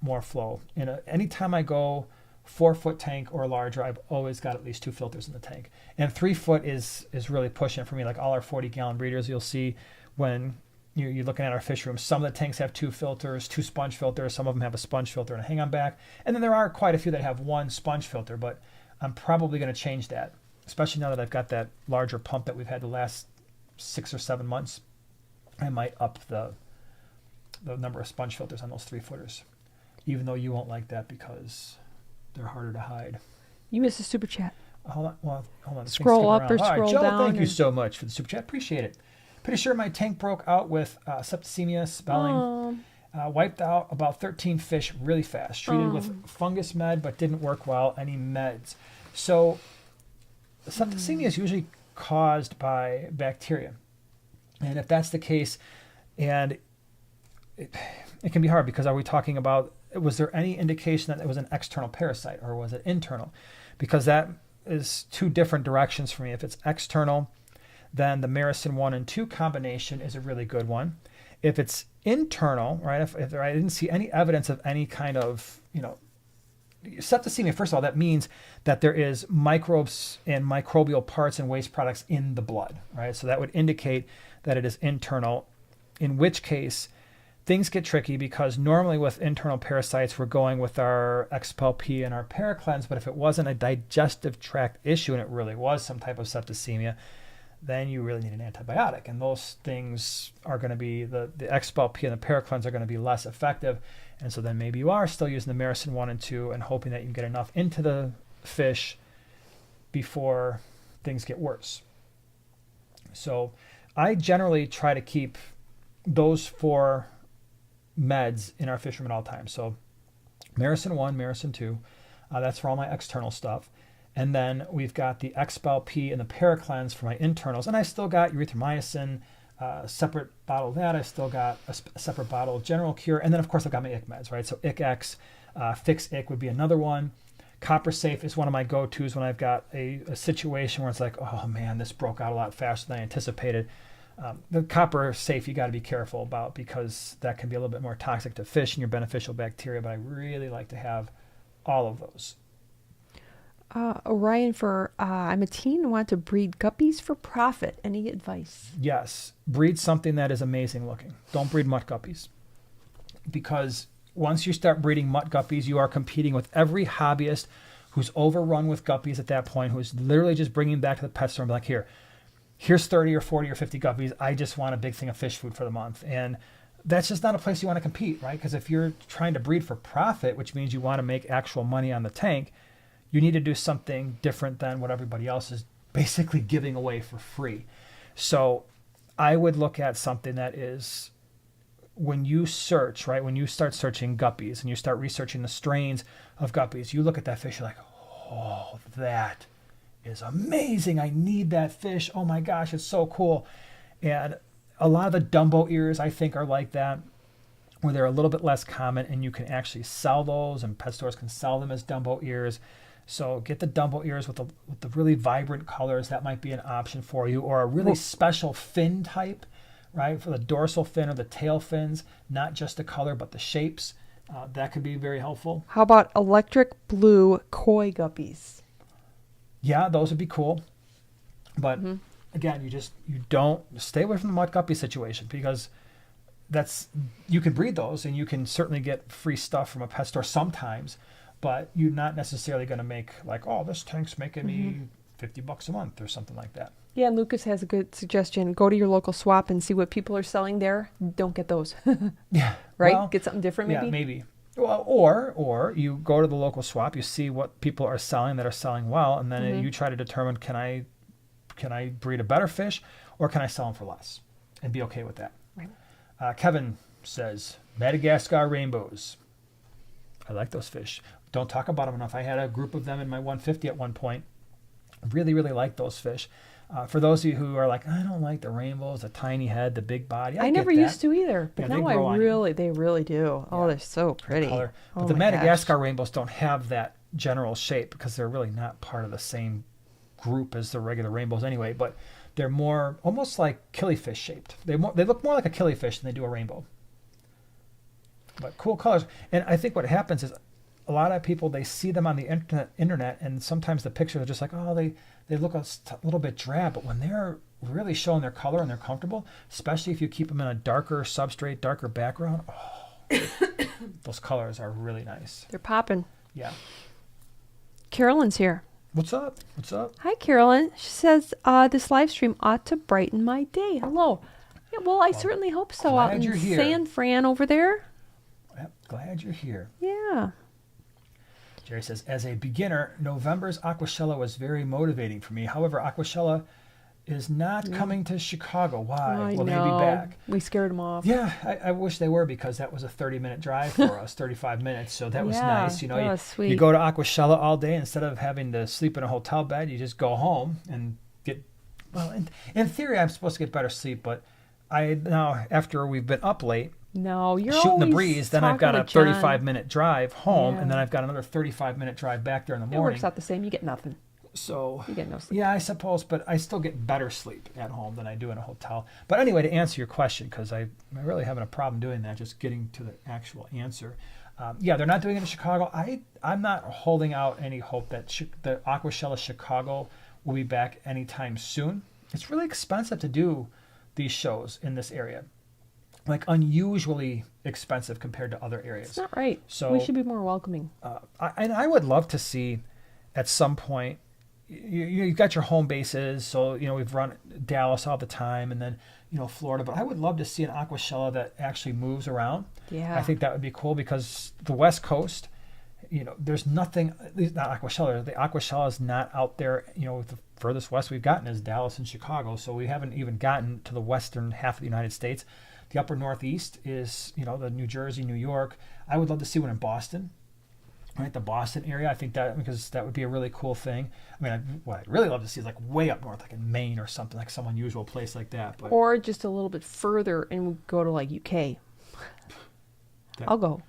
more flow. Anytime I go 4-foot tank or larger, I've always got at least 2 filters in the tank, and 3-foot is really pushing for me. Like all our 40-gallon breeders, you'll see when you're looking at our fish room, some of the tanks have 2 filters, 2 sponge filters. Some of them have a sponge filter and a hang-on back, and then there are quite a few that have 1 sponge filter. But I'm probably going to change that, especially now that I've got that larger pump that we've had the last 6 or 7 months. I might up the number of sponge filters on those 3-footers, even though you won't like that because they're harder to hide. You missed a super chat. Hold on. Scroll up or All right, scroll Joe, down. thank you so much for the super chat. Appreciate it. Pretty sure my tank broke out with septicemia, spelling. Wiped out about 13 fish really fast. Treated with fungus med, but didn't work well. Any meds? So septicemia is usually caused by bacteria. And if that's the case, and it can be hard because are we talking about, was there any indication that it was an external parasite or was it internal? Because that is 2 different directions for me. If it's external, then the Maricin 1 and 2 combination is a really good one. If it's internal, right, if I didn't see any evidence of any kind of, septicemia, first of all, that means that there is microbes and microbial parts and waste products in the blood, right? So that would indicate that it is internal, in which case things get tricky because normally with internal parasites, we're going with our Expel P and our Paracleanse, but if it wasn't a digestive tract issue and it really was some type of septicemia, then you really need an antibiotic. And those things are going to be, the Expel P and the Paracleanse are going to be less effective. And so then maybe you are still using the Maricin 1 and 2 and hoping that you can get enough into the fish before things get worse. So I generally try to keep those 4 meds in our fish room at all times. So Marison 1, Marison 2. That's for all my external stuff. And then we've got the Expel P and the Paracleanse for my internals. And I still got erythromycin, separate bottle of that. I still got a separate bottle of General Cure. And then, of course, I've got my ick meds, right? So ick X, Fix Ick would be another one. Copper Safe is one of my go-tos when I've got a situation where it's like, oh, man, this broke out a lot faster than I anticipated. The Copper Safe you got to be careful about because that can be a little bit more toxic to fish and your beneficial bacteria, but I really like to have all of those. Orion I'm a teen and want to breed guppies for profit. Any advice? Yes. Breed something that is amazing looking. Don't breed mutt guppies. Because once you start breeding mutt guppies, you are competing with every hobbyist who's overrun with guppies at that point, who's literally just bringing back to the pet store and be like, here's 30 or 40 or 50 guppies. I just want a big thing of fish food for the month. And that's just not a place you want to compete, right? Because if you're trying to breed for profit, which means you want to make actual money on the tank, you need to do something different than what everybody else is basically giving away for free. So I would look at something that is, when you search, right, when you start searching guppies and you start researching the strains of guppies, you look at that fish, you're like, oh, that is amazing. I need that fish. Oh my gosh, it's so cool. And a lot of the Dumbo ears, I think, are like that, where they're a little bit less common and you can actually sell those and pet stores can sell them as Dumbo ears. So get the Dumbo ears with the really vibrant colors. That might be an option for you, or a really special fin type, right? For the dorsal fin or the tail fins, not just the color, but the shapes. That could be very helpful. How about electric blue koi guppies? Yeah, those would be cool. But again, you don't stay away from the mud guppy situation because you can breed those and you can certainly get free stuff from a pet store sometimes. But you're not necessarily going to make like, oh, this tank's making me $50 a month or something like that. Yeah, and Lucas has a good suggestion. Go to your local swap and see what people are selling there. Don't get those. Yeah. Right? Well, get something different maybe? Yeah, maybe. Well, or you go to the local swap, you see what people are selling that are selling well, and then you try to determine, can I breed a better fish or can I sell them for less? And be okay with that. Right. Kevin says, Madagascar rainbows. I like those fish. Don't talk about them enough. I had a group of them in my 150 at one point. Really, really like those fish. For those of you who are like, I don't like the rainbows, the tiny head, the big body. I never used to either, but yeah, now they really do. Oh, they're so pretty. Color. But the Madagascar rainbows don't have that general shape because they're really not part of the same group as the regular rainbows anyway, but they're more almost like killifish shaped. They look more like a killifish than they do a rainbow. But cool colors. And I think what happens is a lot of people, they see them on the internet and sometimes the pictures are just like, oh, they look a little bit drab. But when they're really showing their color and they're comfortable, especially if you keep them in a darker substrate, darker background, those colors are really nice. They're popping. Yeah. Carolyn's here. What's up? Hi, Carolyn. She says, this live stream ought to brighten my day. Hello. Yeah, well, I certainly hope so. Out in San Fran over there. Yep, glad you're here. Yeah. Jerry says, as a beginner, November's Aqua Shella was very motivating for me. However, Aqua Shella is not coming to Chicago. Why? Will they be back? We scared them off. Yeah, I wish they were because that was a 30-minute drive for us, 35 minutes. So that was nice. You know, you go to Aqua Shella all day. Instead of having to sleep in a hotel bed, you just go home and get, well, in theory, I'm supposed to get better sleep. But now, after we've been up late, no, you're shooting the breeze, then I've got a 35-minute drive home, and then I've got another 35-minute drive back there in the morning. It works out the same. You get nothing. So you get no sleep. Yeah, I suppose, but I still get better sleep at home than I do in a hotel. But anyway, to answer your question, because I'm really having a problem doing that, just getting to the actual answer. Yeah, they're not doing it in Chicago. I'm not holding out any hope that the Aqua Shella Chicago will be back anytime soon. It's really expensive to do these shows in this area. Like unusually expensive compared to other areas. It's not right. So we should be more welcoming. I would love to see at some point, you've got your home bases. So, we've run Dallas all the time and then, Florida. But I would love to see an Aqua Shella that actually moves around. Yeah. I think that would be cool because the West Coast, there's nothing, at least not Aqua Shella. The Aqua Shella is not out there, the furthest west we've gotten is Dallas and Chicago. So we haven't even gotten to the western half of the United States. The upper northeast is, the New Jersey, New York. I would love to see one in Boston. right, the Boston area. I think that, because that would be a really cool thing. I mean, what I'd really love to see is like way up north, like in Maine or something, like some unusual place like that. But Or just a little bit further and we go to like UK. I'll go.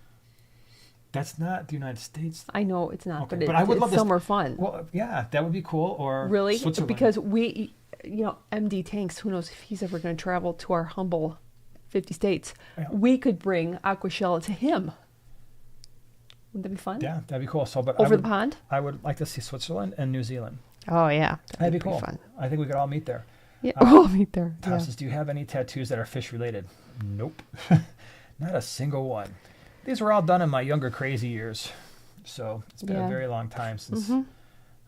That's not the United States. I know it's not, Okay, but I would love it's to somewhere fun. Well, yeah, that would be cool. Or Really? Switzerland. Because we, MD Tanks, who knows if he's ever going to travel to our humble 50 states. Yeah. We could bring Aqua Shella to him. Wouldn't that be fun? Yeah, that'd be cool. So, but Over the pond? I would like to see Switzerland and New Zealand. Oh, yeah. That'd be cool. Fun. I think we could all meet there. Yeah, we'll meet there. Tom Yeah. says, do you have any tattoos that are fish related? Nope. Not a single one. These were all done in my younger crazy years. So it's been a very long time since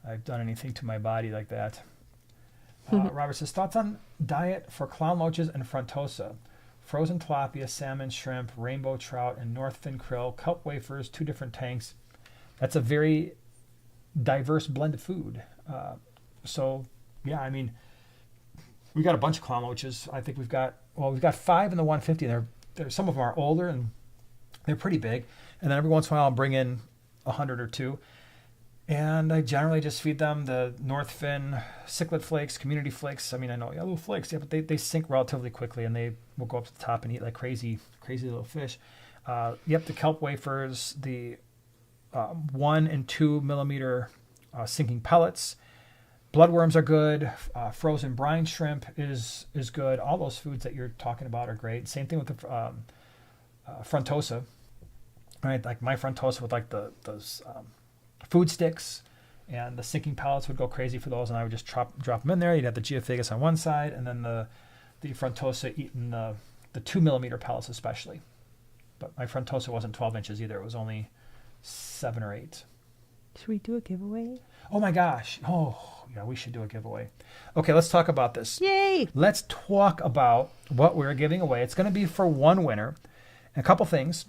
I've done anything to my body like that. Robert says, thoughts on diet for clown loaches and frontosa? Frozen tilapia, salmon, shrimp, rainbow trout, and northfin krill, kelp wafers, 2 different tanks. That's a very diverse blend of food. So, yeah, I mean, we got a bunch of clown loaches. I think we've got 5 in the 150. They're some of them are older and they're pretty big. And then every once in a while I'll bring in 100 or 2. And I generally just feed them the Northfin cichlid flakes, community flakes. I mean, I know, little flakes, but they sink relatively quickly and they will go up to the top and eat like crazy little fish. The kelp wafers, the 1 and 2 millimeter sinking pellets. Bloodworms are good. Frozen brine shrimp is good. All those foods that you're talking about are great. Same thing with the frontosa, right? Like my frontosa with like those food sticks, and the sinking pellets would go crazy for those, and I would just drop them in there. You'd have the geophagus on one side, and then the frontosa eating the 2 millimeter pellets especially. But my frontosa wasn't 12 inches either. It was only 7 or 8. Should we do a giveaway? Oh my gosh. Oh, yeah, we should do a giveaway. Okay, let's talk about this. Yay! Let's talk about what we're giving away. It's going to be for one winner. And a couple things.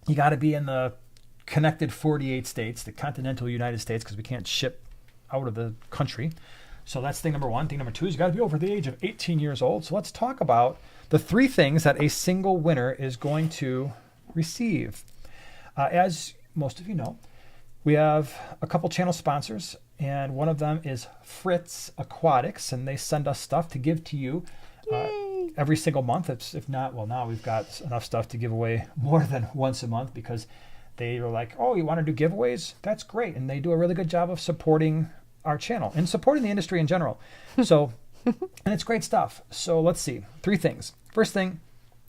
You got to be in the connected 48 states, the continental United States, because we can't ship out of the country. So that's thing number 1. Thing number 2 is you got to be over the age of 18 years old. So let's talk about the 3 things that a single winner is going to receive. As most of you know, we have a couple channel sponsors, and one of them is Fritz Aquatics, and they send us stuff to give to you every single month. If not, well, now we've got enough stuff to give away more than once a month, because they were like, oh, you want to do giveaways? That's great. And they do a really good job of supporting our channel and supporting the industry in general. So, and it's great stuff. So let's see. 3 things. First thing,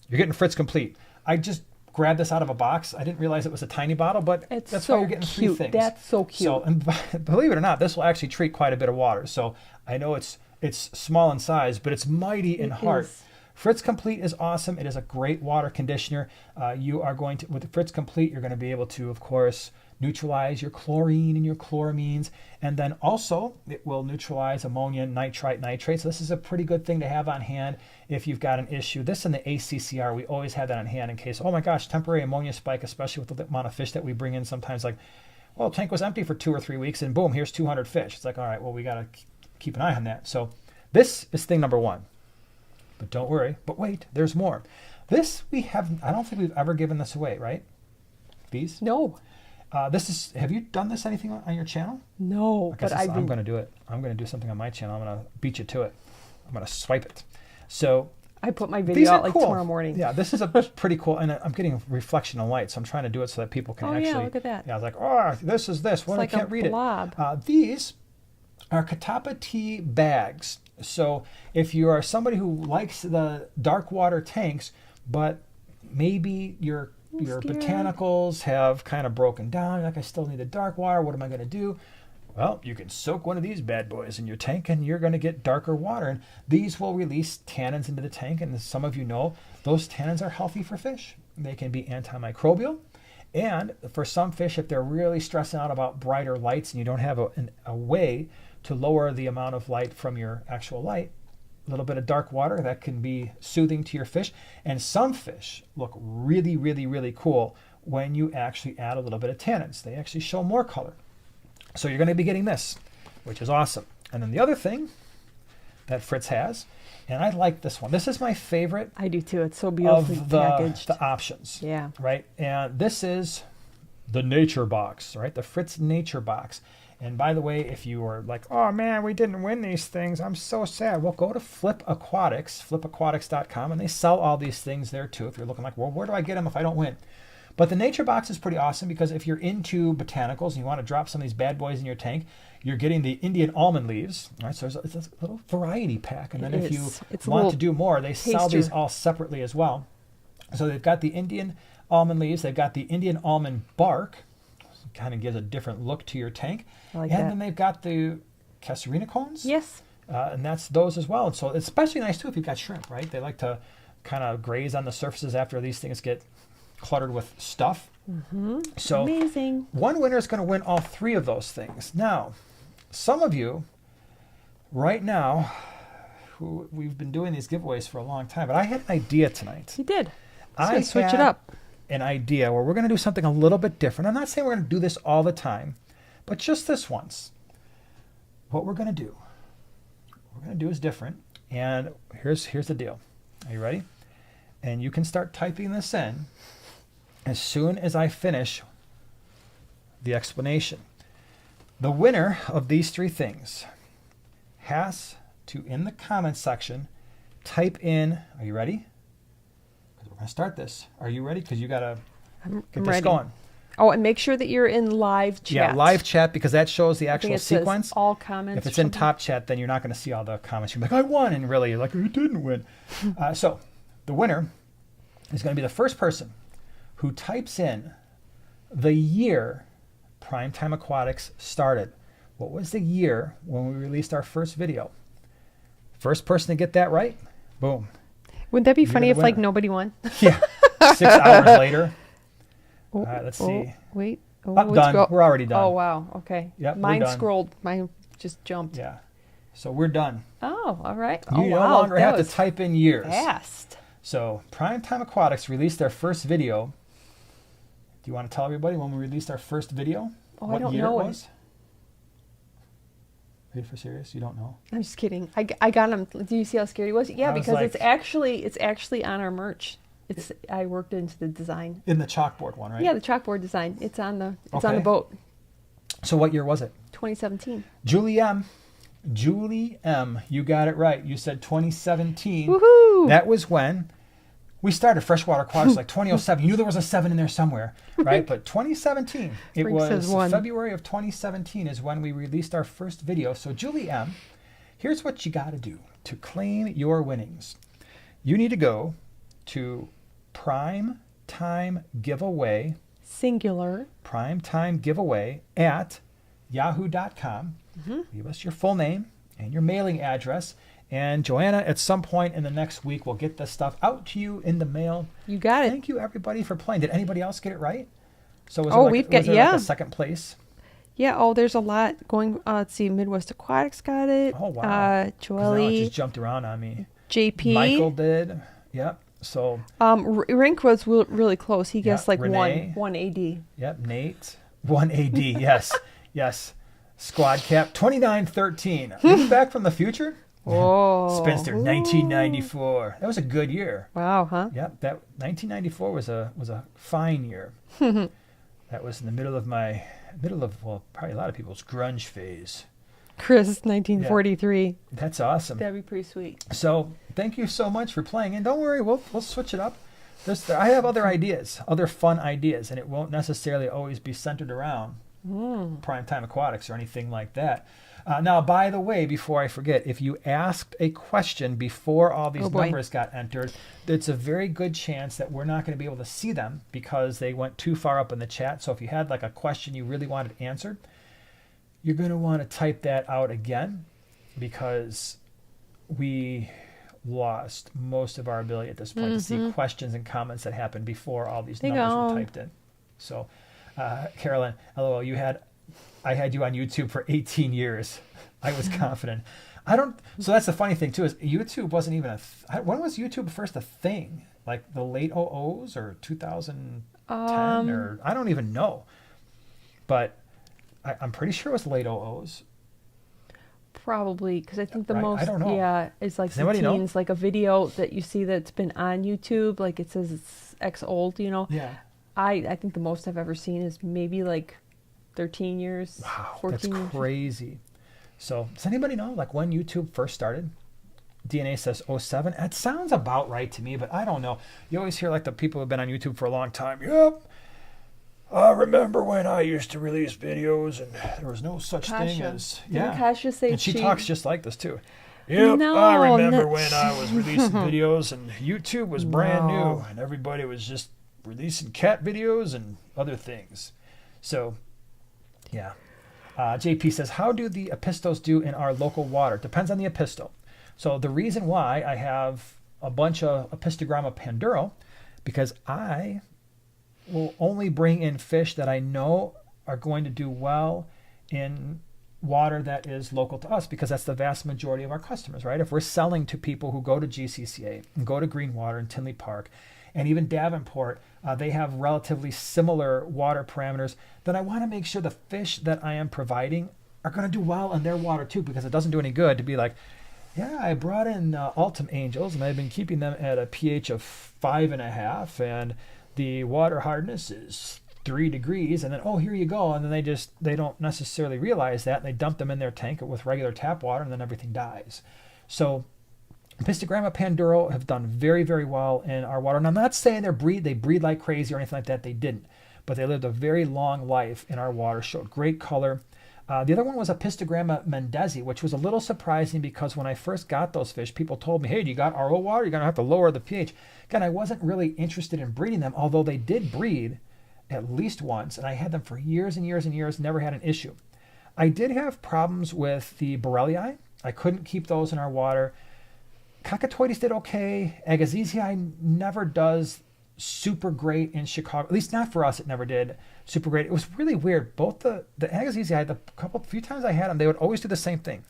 you're getting Fritz Complete. I just grabbed this out of a box. I didn't realize it was a tiny bottle, but that's so why you're getting cute. 3 things. That's so cute. So, and believe it or not, this will actually treat quite a bit of water. So I know it's small in size, but it's mighty in heart. Is. Fritz Complete is awesome. It is a great water conditioner. You are going to, with the Fritz Complete, you're going to be able to, of course, neutralize your chlorine and your chloramines. And then also, it will neutralize ammonia, nitrite, nitrate. So this is a pretty good thing to have on hand if you've got an issue. This and the ACCR, we always have that on hand in case, oh my gosh, temporary ammonia spike, especially with the amount of fish that we bring in sometimes. Like, well, tank was empty for 2 or 3 weeks, and boom, here's 200 fish. It's like, all right, well, we got to keep an eye on that. So this is thing number 1. But don't worry. But wait, there's more. This I don't think we've ever given this away, right? These? No. Have you done this anything on your channel? No. But I'm going to do it. I'm going to do something on my channel. I'm going to beat you to it. I'm going to swipe it. So I put my video out like cool. tomorrow morning. Yeah, this is a pretty cool, and I'm getting reflection of light, so I'm trying to do it so that people can actually. Oh yeah, look at that. Yeah, I was like, oh, this is this. Well, like I can't read blob. it. These are Katapa tea bags. So if you are somebody who likes the dark water tanks, but maybe your botanicals have kind of broken down, you're like, I still need the dark water, what am I going to do? Well, you can soak one of these bad boys in your tank and you're going to get darker water. And these will release tannins into the tank. And as some of you know, those tannins are healthy for fish. They can be antimicrobial. And for some fish, if they're really stressing out about brighter lights and you don't have a way to lower the amount of light from your actual light, a little bit of dark water, that can be soothing to your fish. And some fish look really, really, really cool when you actually add a little bit of tannins. They actually show more color. So you're going to be getting this, which is awesome. And then the other thing that Fritz has, and I like this one. This is my favorite. I do too. It's so beautifully of packaged. the options. Yeah. Right? And this is the nature box, right? The Fritz nature box. And by the way, if you were like, oh man, we didn't win these things, I'm so sad. Well, go to Flip Aquatics, flipaquatics.com, and they sell all these things there too. If you're looking like, well, where do I get them if I don't win? But the nature box is pretty awesome because if you're into botanicals and you want to drop some of these bad boys in your tank, you're getting the Indian almond leaves, right? So it's a little variety pack. And then if you want to do more, they sell these all separately as well. So they've got the Indian almond leaves, they've got the Indian almond bark, kind of gives a different look to your tank. I like and that. then they've got the Casuarina cones. Yes. And that's those as well. And so it's especially nice too if you've got shrimp, right? They like to kind of graze on the surfaces after these things get cluttered with stuff. So amazing. One winner is going to win all three of those things. Now, some of you right now, we've been doing these giveaways for a long time, but I had an idea tonight. You did. I switch it had up. An idea where we're going to do something a little bit different. I'm not saying we're going to do this all the time, but just this once. What we're going to do is different. And here's the deal. Are you ready? And you can start typing this in as soon as I finish the explanation. The winner of these three things has to, in the comments section, type in, are you ready? We're going to start this. Are you ready? Because you got to get this ready. going. Oh, and make sure that you're in live chat. Yeah, live chat, because that shows the I actual think it says sequence. all comments. If it's in top chat, then you're not going to see all the comments. You're like, I won, and really, you're like, you didn't win. So the winner is going to be the first person who types in the year Primetime Aquatics started. What was the year when we released our first video? First person to get that right, boom. Wouldn't that be funny the if like winner. nobody won? Yeah, 6 hours later. Oh, All right, let's see. Wait. Oh, Up, let's done. go. We're already done. Oh, wow. Okay. Yep, we're Mine done. scrolled. Mine just jumped. Yeah. So we're done. Oh, all right. You no longer have to type in years. Fast. So Primetime Aquatics released their first video. Do you want to tell everybody when we released our first video? Oh, what I don't year know it was? Ready for serious? You don't know? I'm just kidding. I got him. Do you see how scared he was? Yeah, I was because like- it's actually on our merch. I worked into the design. In the chalkboard one, right? Yeah, the chalkboard design. It's on the on Okay. the boat. So what year was it? 2017. Julie M, you got it right. You said 2017. Woohoo! That was when we started Freshwater Aquatics, like 2007. You knew there was a 7 in there somewhere, right? But 2017, it Frank says was one. February of 2017 is when we released our first video. So Julie M, here's what you got to do to claim your winnings. You need to go to Primetime Giveaway, Singular. Primetime Giveaway at yahoo.com. Give us your full name and your mailing address. And Joanna, at some point in the next week, will get this stuff out to you in the mail. You got it. Thank you, everybody, for playing. Did anybody else get it right? So was Oh, there we've was got- there yeah. like a second place? Yeah. Oh, there's a lot going. Let's see. Midwest Aquatics got it. Oh, wow. 'Cause now it Joelle, just jumped around on me. JP. Michael did. Yep. So, Rink was really close. He guessed like Renee. one AD. yep, Nate. 1AD. Yes. Yes. Squad cap 2913. Are you back from the future? Oh. Spinster 1994. That was a good year. Wow, huh? Yep, that 1994 was a fine year. That was in the middle of well, probably a lot of people's grunge phase. Chris, 1943. That's awesome. That'd be pretty sweet. So thank you so much for playing, and don't worry, we'll switch it up. I have other ideas, other fun ideas, and it won't necessarily always be centered around Primetime Aquatics or anything like that. Now, by the way, before I forget, if you asked a question before all these numbers got entered, it's a very good chance that we're not going to be able to see them because they went too far up in the chat. So if you had like a question you really wanted answered, you're going to want to type that out again because we lost most of our ability at this point to see questions and comments that happened before all these numbers were typed in. So, Carolyn, LOL, I had you on YouTube for 18 years. I was confident. So that's the funny thing too, is YouTube wasn't even when was YouTube first a thing? Like the late 00s or 2010 or I don't even know. But I'm pretty sure it was late 00s. Probably, because I think the Right, most, I don't know. yeah, is like Does the anybody know? teens, like a video that you see that's been on YouTube, like it says it's X old, Yeah. I think the most I've ever seen is maybe like 13 years. Wow, 14 that's years. crazy. So does anybody know like when YouTube first started? DNA says '07. That sounds about right to me, but I don't know. You always hear like the people who've been on YouTube for a long time. Yep. I remember when I used to release videos and there was no such thing as Didn't Kasha say and she talks just like this too. Yep, No, I remember when I was releasing videos and YouTube was brand No. new and everybody was just releasing cat videos and other things. So, yeah. JP says, how do the epistos do in our local water? Depends on the episto. So the reason why I have a bunch of Epistogramma panduro, because I will only bring in fish that I know are going to do well in water that is local to us, because that's the vast majority of our customers, right? If we're selling to people who go to GCCA and go to Greenwater and Tinley Park and even Davenport, they have relatively similar water parameters, then I want to make sure the fish that I am providing are going to do well in their water too, because it doesn't do any good to be like, yeah, I brought in Ultim Angels and I've been keeping them at a pH of 5.5 and the water hardness is 3 degrees, and then, oh, here you go. And then they don't necessarily realize that, and they dump them in their tank with regular tap water, and then everything dies. So Epistogramma panduro have done very, very well in our water. And I'm not saying they breed like crazy or anything like that. They didn't. But they lived a very long life in our water, showed great color. The other one was Epistogramma mendezi, which was a little surprising because when I first got those fish, people told me, hey, do you got RO water? You're going to have to lower the pH. Again, I wasn't really interested in breeding them, although they did breed at least once, and I had them for years and years and years, never had an issue. I did have problems with the Borellii. I couldn't keep those in our water. Cacatoides did okay. Agassizii never does super great in Chicago. At least not for us, it never did super great. It was really weird. Both the Agassizii, the few times I had them, they would always do the same thing.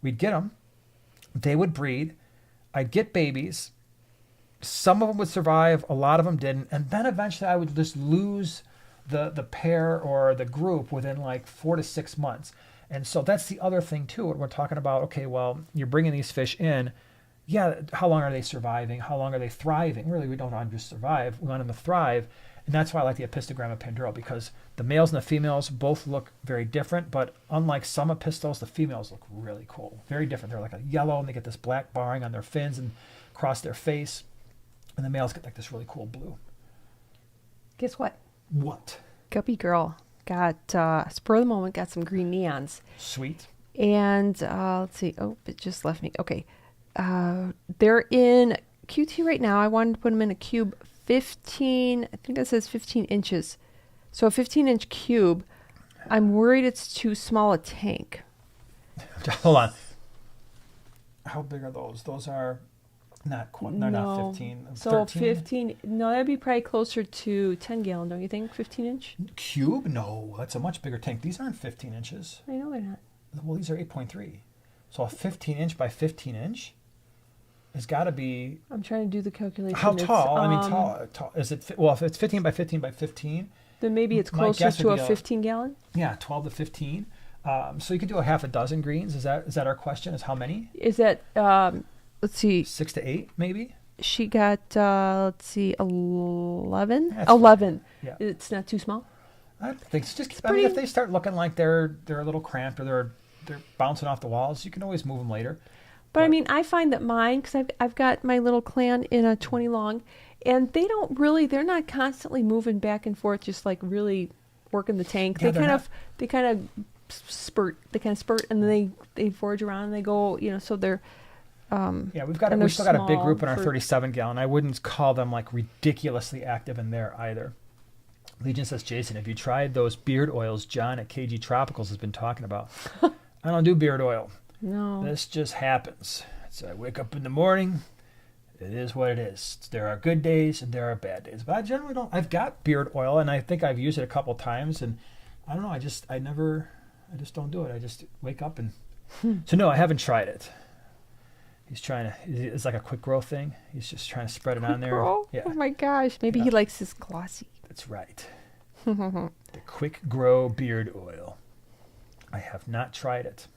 We'd get them, they would breed, I'd get babies, some of them would survive, a lot of them didn't, and then eventually I would just lose the pair or the group within like 4 to 6 months. And so that's the other thing too. We're talking about, okay, well, you're bringing these fish in. Yeah, how long are they surviving? How long are they thriving? Really, we don't want them to just survive. We want them to thrive. And that's why I like the Epistogramma panduro, because the males and the females both look very different. But unlike some epistos, the females look really cool. Very different. They're like a yellow, and they get this black barring on their fins and across their face. And the males get like this really cool blue. Guess what? What? Guppy girl got, spur of the moment, got some green neons. Sweet. And let's see. Oh, it just left me. Okay. They're in QT right now. I wanted to put them in a cube 15. I think that says 15 inches. So a 15-inch cube. I'm worried it's too small a tank. Hold on. How big are those? Those are not quite. They're not 15. So 13? 15. No, that'd be probably closer to 10 gallon, don't you think? 15 inch? Cube? No, that's a much bigger tank. These aren't 15 inches. I know they're not. Well, these are 8.3. So a 15 inch by 15 inch has got to be. I'm trying to do the calculation. How tall? I mean, tall. Is it? Well, if it's 15 by 15 by 15, then maybe it's my closer guess to would a be 15 gallon. Yeah, 12 to 15. So you could do a half a dozen greens. Is that our question? Is how many? Is that let's see. 6 to 8, maybe. She got let's see, 11. That's 11. Fine. Yeah. It's not too small. I think it's just. It's I mean, if pretty- they start looking like they're a little cramped or they're bouncing off the walls, you can always move them later. But I mean, I find that mine, because I've got my little clan in a 20 long, and they're not constantly moving back and forth, just like really working the tank. Yeah, they kind of spurt, and then they forage around and they go, so they're. Yeah, we and they're still got a big small group in our for- 37 gallon. I wouldn't call them like ridiculously active in there either. Legion says, Jason, have you tried those beard oils John at KG Tropicals has been talking about? I don't do beard oil. No. This just happens. So I wake up in the morning. It is what it is. There are good days and there are bad days. But I generally don't. I've got beard oil and I think I've used it a couple times. And I don't know. I just don't do it. I just wake up and. So no, I haven't tried it. He's trying to. It's like a quick grow thing. He's just trying to spread it on there. Grow? Yeah. Oh my gosh. Maybe he likes his glossy. That's right. The quick grow beard oil. I have not tried it.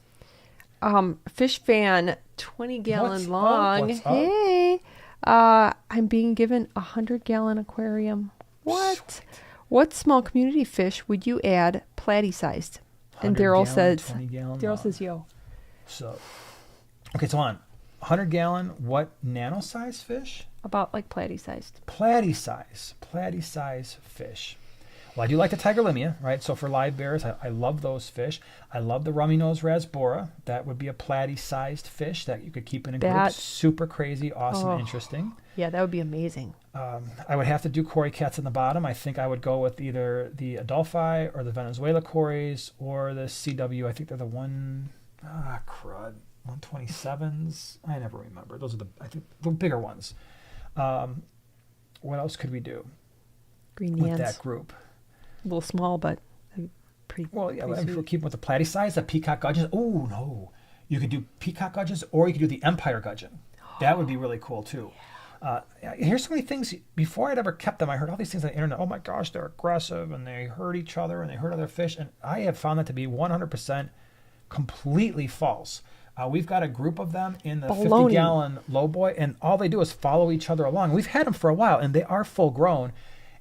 Fish fan, 20 gallon What's up? long. What's up? Hey, I'm being given a 100-gallon aquarium What? What small community fish would you add platy-sized? And 100 Daryl gallon, says, 20 gallon. Daryl says, yo. So, okay, so on 100 gallon, what nano size fish? About like platy-sized. Platy size fish. Well, I do like the tiger limia, right? So for live bears, I love those fish. I love the rummy nose rasbora. That would be a platy-sized fish that you could keep in a group. Super crazy, awesome, interesting. Yeah, that would be amazing. I would have to do cory cats in the bottom. I think I would go with either the Adolphi or the Venezuela cories or the CW. I think they're the 127s. I never remember. Those are I think the bigger ones. What else could we do Green with Yans. that group? A little small, but pretty. Well, yeah, pretty if we're keeping with the platy size, the peacock gudgeons. Oh no, you could do peacock gudgeons, or you could do the empire gudgeon. That would be really cool too. Here's so many things. Before I'd ever kept them, I heard all these things on the internet. Oh my gosh, they're aggressive and they hurt each other and they hurt other fish. And I have found that to be 100% completely false. We've got a group of them in the 50-gallon low boy, and all they do is follow each other along. We've had them for a while, and they are full grown.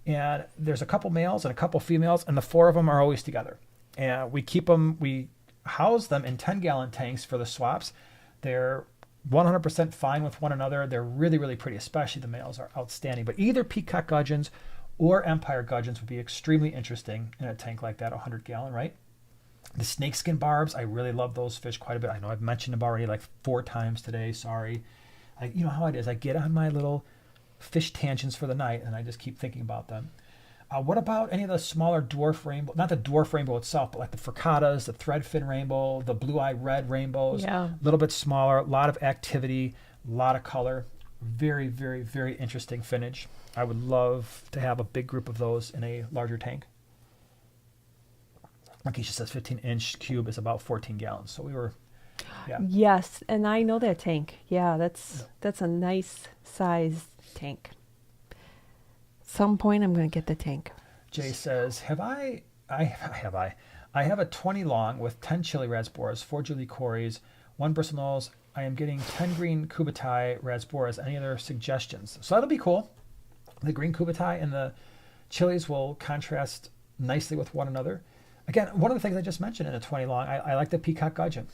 And there's a couple males and a couple females, and the 4 of them are always together. And we keep them, we house them in 10-gallon tanks for the swaps. They're 100% fine with one another. They're really, really pretty, especially the males are outstanding. But either peacock gudgeons or empire gudgeons would be extremely interesting in a tank like that, 100-gallon, right? The snakeskin barbs, I really love those fish quite a bit. I know I've mentioned them already like 4 times today. Sorry. You know how it is. I get on my little fish tangents for the night, and I just keep thinking about them. What about any of the smaller dwarf rainbow? Not the dwarf rainbow itself, but like the furcatas, the threadfin rainbow, the blue-eye red rainbows. Yeah. A little bit smaller, a lot of activity, a lot of color. Very, very, very interesting finnage. I would love to have a big group of those in a larger tank. Lakeisha says 15-inch cube is about 14 gallons. So we were, yeah. Yes, and I know that tank. Yeah, that's a nice size tank. Some point I'm going to get the tank. Jay says, I have a 20 long with 10 chili rasboras, 4 Julie cories, 1 bristle nose. I am getting 10 green kubatai rasboras. Any other suggestions? So that'll be cool. The green kubatai and the chilies will contrast nicely with one another. Again, one of the things I just mentioned in a 20 long, I like the peacock gudgeon.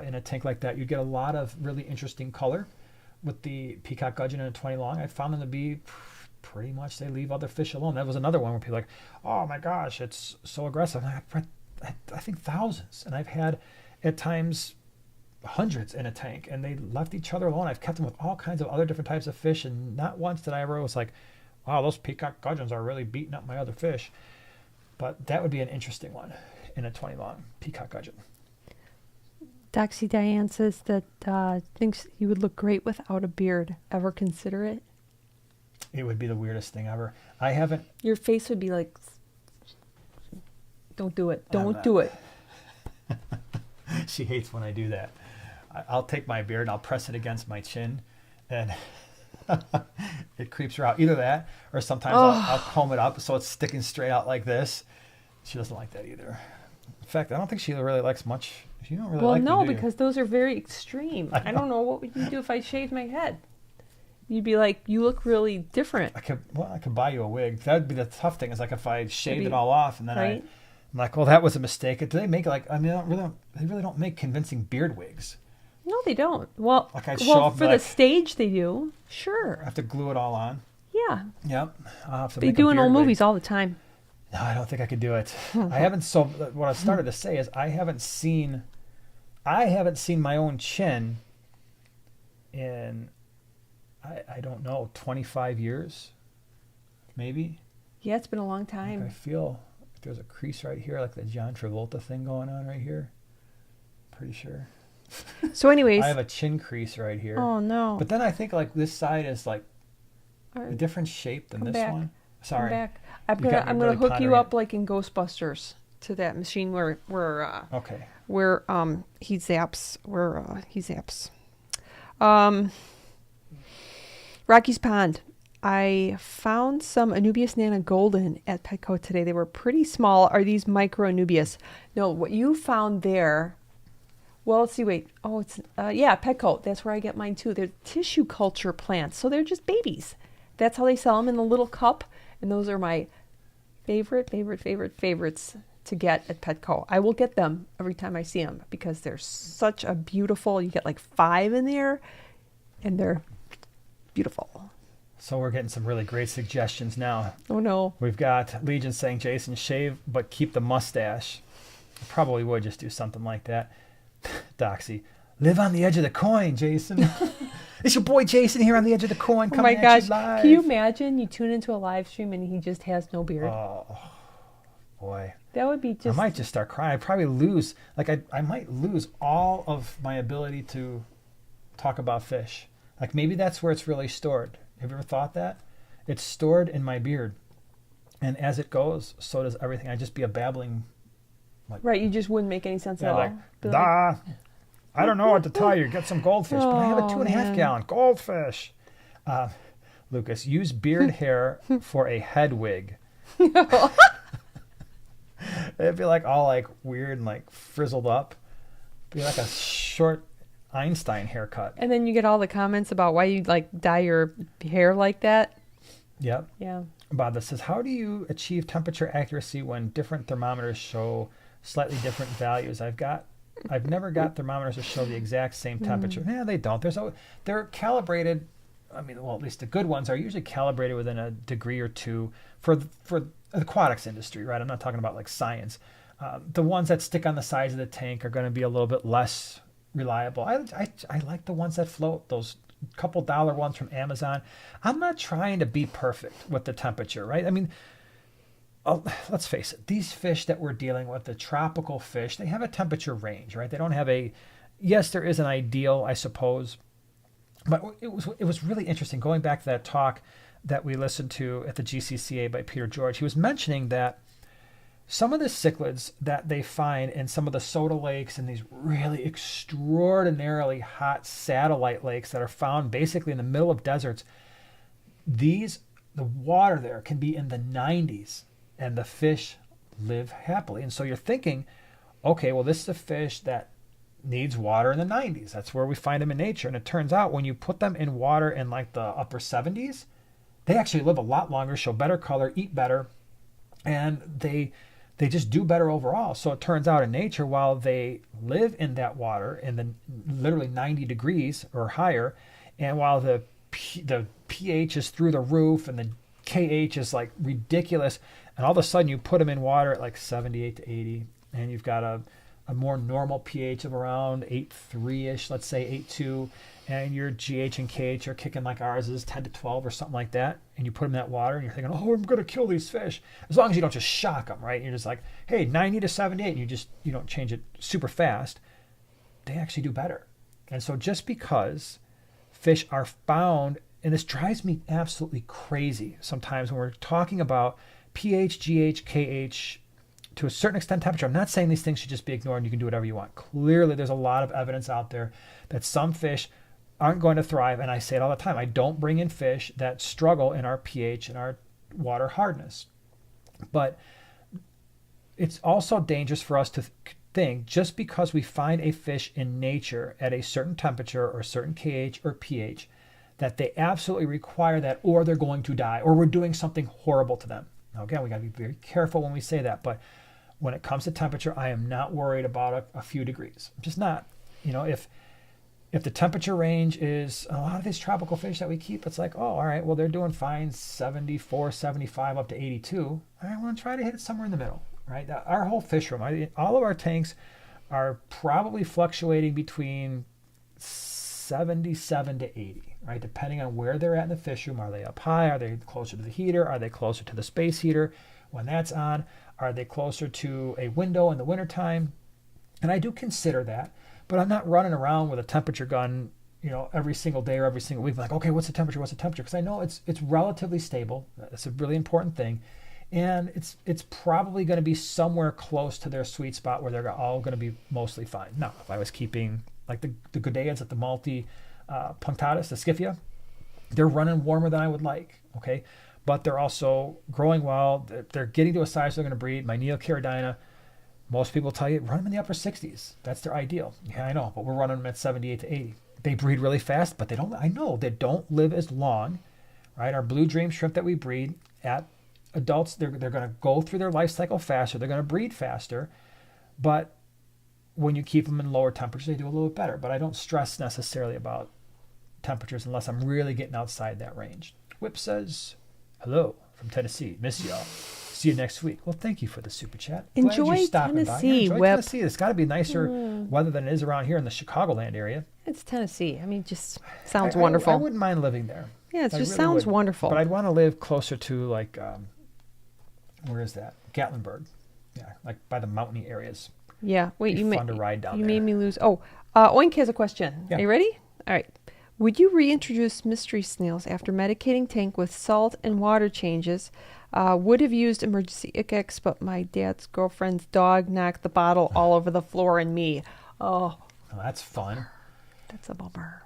In a tank like that, you get a lot of really interesting color with the peacock gudgeon in a 20 long. I found them to be pretty much, they leave other fish alone. That was another one where people are like, oh my gosh, it's so aggressive. And I think thousands. And I've had at times hundreds in a tank, and they left each other alone. I've kept them with all kinds of other different types of fish, and not once did I ever was like, wow, those peacock gudgeons are really beating up my other fish. But that would be an interesting one in a 20 long peacock gudgeon. Doxy Diane says that thinks you would look great without a beard. Ever consider it? It would be the weirdest thing ever. I haven't. Your face would be like, don't do it. Don't do it. She hates when I do that. I'll take my beard and I'll press it against my chin, and it creeps her out. Either that, or sometimes I'll comb it up so it's sticking straight out like this. She doesn't like that either. In fact, I don't think she really likes much. You don't really like me, do you? Because those are very extreme. I don't know. What would you do if I shaved my head? You'd be like, you look really different. I could buy you a wig. That'd be the tough thing. Is like if I shaved it all off and then right? I'm like, well, that was a mistake. Do they make like? I mean, they really don't make convincing beard wigs. No, they don't. Well, like I'd show up for the stage they do. Sure. I have to glue it all on. Yeah. Yep. I'll have to they make do a in beard old wig. movies all the time. No, I don't think I could do it. I haven't. So what I started to say is I haven't seen my own chin in, I don't know, 25 years, maybe. Yeah, it's been a long time. I feel like there's a crease right here, like the John Travolta thing going on right here. Pretty sure. So anyways. I have a chin crease right here. Oh, no. But then I think like this side is like a different shape than this one. Sorry. Come back. I'm gonna hook you up like in Ghostbusters to that machine where okay. Where he zaps. Rocky's Pond. I found some Anubias Nana Golden at Petco today. They were pretty small. Are these micro Anubias? No, what you found there. Well, let's see. Wait. Oh, it's Petco. That's where I get mine too. They're tissue culture plants, so they're just babies. That's how they sell them in the little cup. And those are my favorites to get at Petco. I will get them every time I see them because they're such a beautiful, you get like 5 in there and they're beautiful. So we're getting some really great suggestions now. Oh no. We've got Legion saying, Jason, shave but keep the mustache. I probably would just do something like that. Doxy, live on the edge of the coin, Jason. It's your boy Jason here on the edge of the coin coming at you live. Can you imagine you tune into a live stream and he just has no beard? Oh, boy. That would be just... I might just start crying. I'd probably lose, I might lose all of my ability to talk about fish. Like maybe that's where it's really stored. Have you ever thought that? It's stored in my beard. And as it goes, so does everything. I'd just be a babbling... Right, you just wouldn't make any sense at all. Like, I don't know what to tell you. Get some goldfish. But I have a 2.5 gallon goldfish. Lucas, use beard hair for a head wig. It'd be like all like weird and like frizzled up. It'd be like a short Einstein haircut. And then you get all the comments about why you like dye your hair like that. Yep. Yeah. Bob says, how do you achieve temperature accuracy when different thermometers show slightly different values? I've never got thermometers that show the exact same temperature. Yeah, they don't. They're calibrated. I mean, well, at least the good ones are usually calibrated within a degree or two for the aquatics industry, right? I'm not talking about like science. The ones that stick on the sides of the tank are going to be a little bit less reliable. I like the ones that float, those couple dollar ones from Amazon. I'm not trying to be perfect with the temperature, right? I mean, let's face it, these fish that we're dealing with, the tropical fish, they have a temperature range, right? They don't have yes, there is an ideal, I suppose, but it was really interesting going back to that talk that we listened to at the GCCA by Peter George. He was mentioning that some of the cichlids that they find in some of the soda lakes and these really extraordinarily hot satellite lakes that are found basically in the middle of deserts, the water there can be in the 90s and the fish live happily. And so you're thinking, okay, well, this is a fish that needs water in the 90s. That's where we find them in nature. And it turns out when you put them in water in like the upper 70s, they actually live a lot longer, show better color, eat better, and they just do better overall. So it turns out in nature, while they live in that water in the literally 90 degrees or higher, and while the pH is through the roof and the KH is like ridiculous, and all of a sudden you put them in water at like 78 to 80, and you've got a more normal pH of around 8.3-ish, let's say 8.2, and your GH and KH are kicking like ours is 10 to 12 or something like that, and you put them in that water and you're thinking, oh, I'm going to kill these fish. As long as you don't just shock them, right? You're just like, hey, 90 to 78, and you don't change it super fast, they actually do better. And so just because fish are found, and this drives me absolutely crazy sometimes when we're talking about pH, GH, KH, to a certain extent temperature. I'm not saying these things should just be ignored and you can do whatever you want. Clearly, there's a lot of evidence out there that some fish aren't going to thrive, and I say it all the time. I don't bring in fish that struggle in our pH and our water hardness. But it's also dangerous for us to think just because we find a fish in nature at a certain temperature or a certain KH or pH that they absolutely require that, or they're going to die, or we're doing something horrible to them. Now, again, we got to be very careful when we say that, but when it comes to temperature, I am not worried about a few degrees. I'm just not. If the temperature range is, a lot of these tropical fish that we keep, it's like, oh, all right, well, they're doing fine, 74, 75, up to 82. All right, well, try to hit it somewhere in the middle, right? Our whole fish room, all of our tanks are probably fluctuating between 77 to 80, right? Depending on where they're at in the fish room. Are they up high? Are they closer to the heater? Are they closer to the space heater when that's on? Are they closer to a window in the wintertime? And I do consider that, but I'm not running around with a temperature gun, every single day or every single week. Like, okay, what's the temperature? What's the temperature? Because I know it's relatively stable. That's a really important thing. And it's probably going to be somewhere close to their sweet spot where they're all going to be mostly fine. Now, if I was keeping like the Goodeids at the multi punctatus, the Scyphia, they're running warmer than I would like, okay? But they're also growing well. They're getting to a size they're going to breed. My Neocaridina, most people tell you, run them in the upper 60s. That's their ideal. Yeah, I know, but we're running them at 78 to 80. They breed really fast, but they don't live as long, right? Our blue dream shrimp that we breed at adults, they're going to go through their life cycle faster. They're going to breed faster. But when you keep them in lower temperatures, they do a little bit better. But I don't stress necessarily about temperatures unless I'm really getting outside that range. Whip says, hello from Tennessee. Miss y'all. See you next week. Well, thank you for the super chat. Enjoy Tennessee, Enjoy Whip. Tennessee. It's got to be nicer weather than it is around here in the Chicagoland area. It's Tennessee. I mean, just sounds wonderful. I wouldn't mind living there. Yeah, it I just really sounds wouldn't. wonderful. But I'd want to live closer to like, where is that? Gatlinburg. Yeah, like by the mountainy areas. Yeah. Wait, It'd you be fun to ride down you there. made me lose. Oh, Oink has a question. Yeah. Are you ready? All right. Would you reintroduce mystery snails after medicating tank with salt and water changes? Would have used emergency ICX, but my dad's girlfriend's dog knocked the bottle all over the floor and me. Oh, Oh, that's fun. that's a bummer.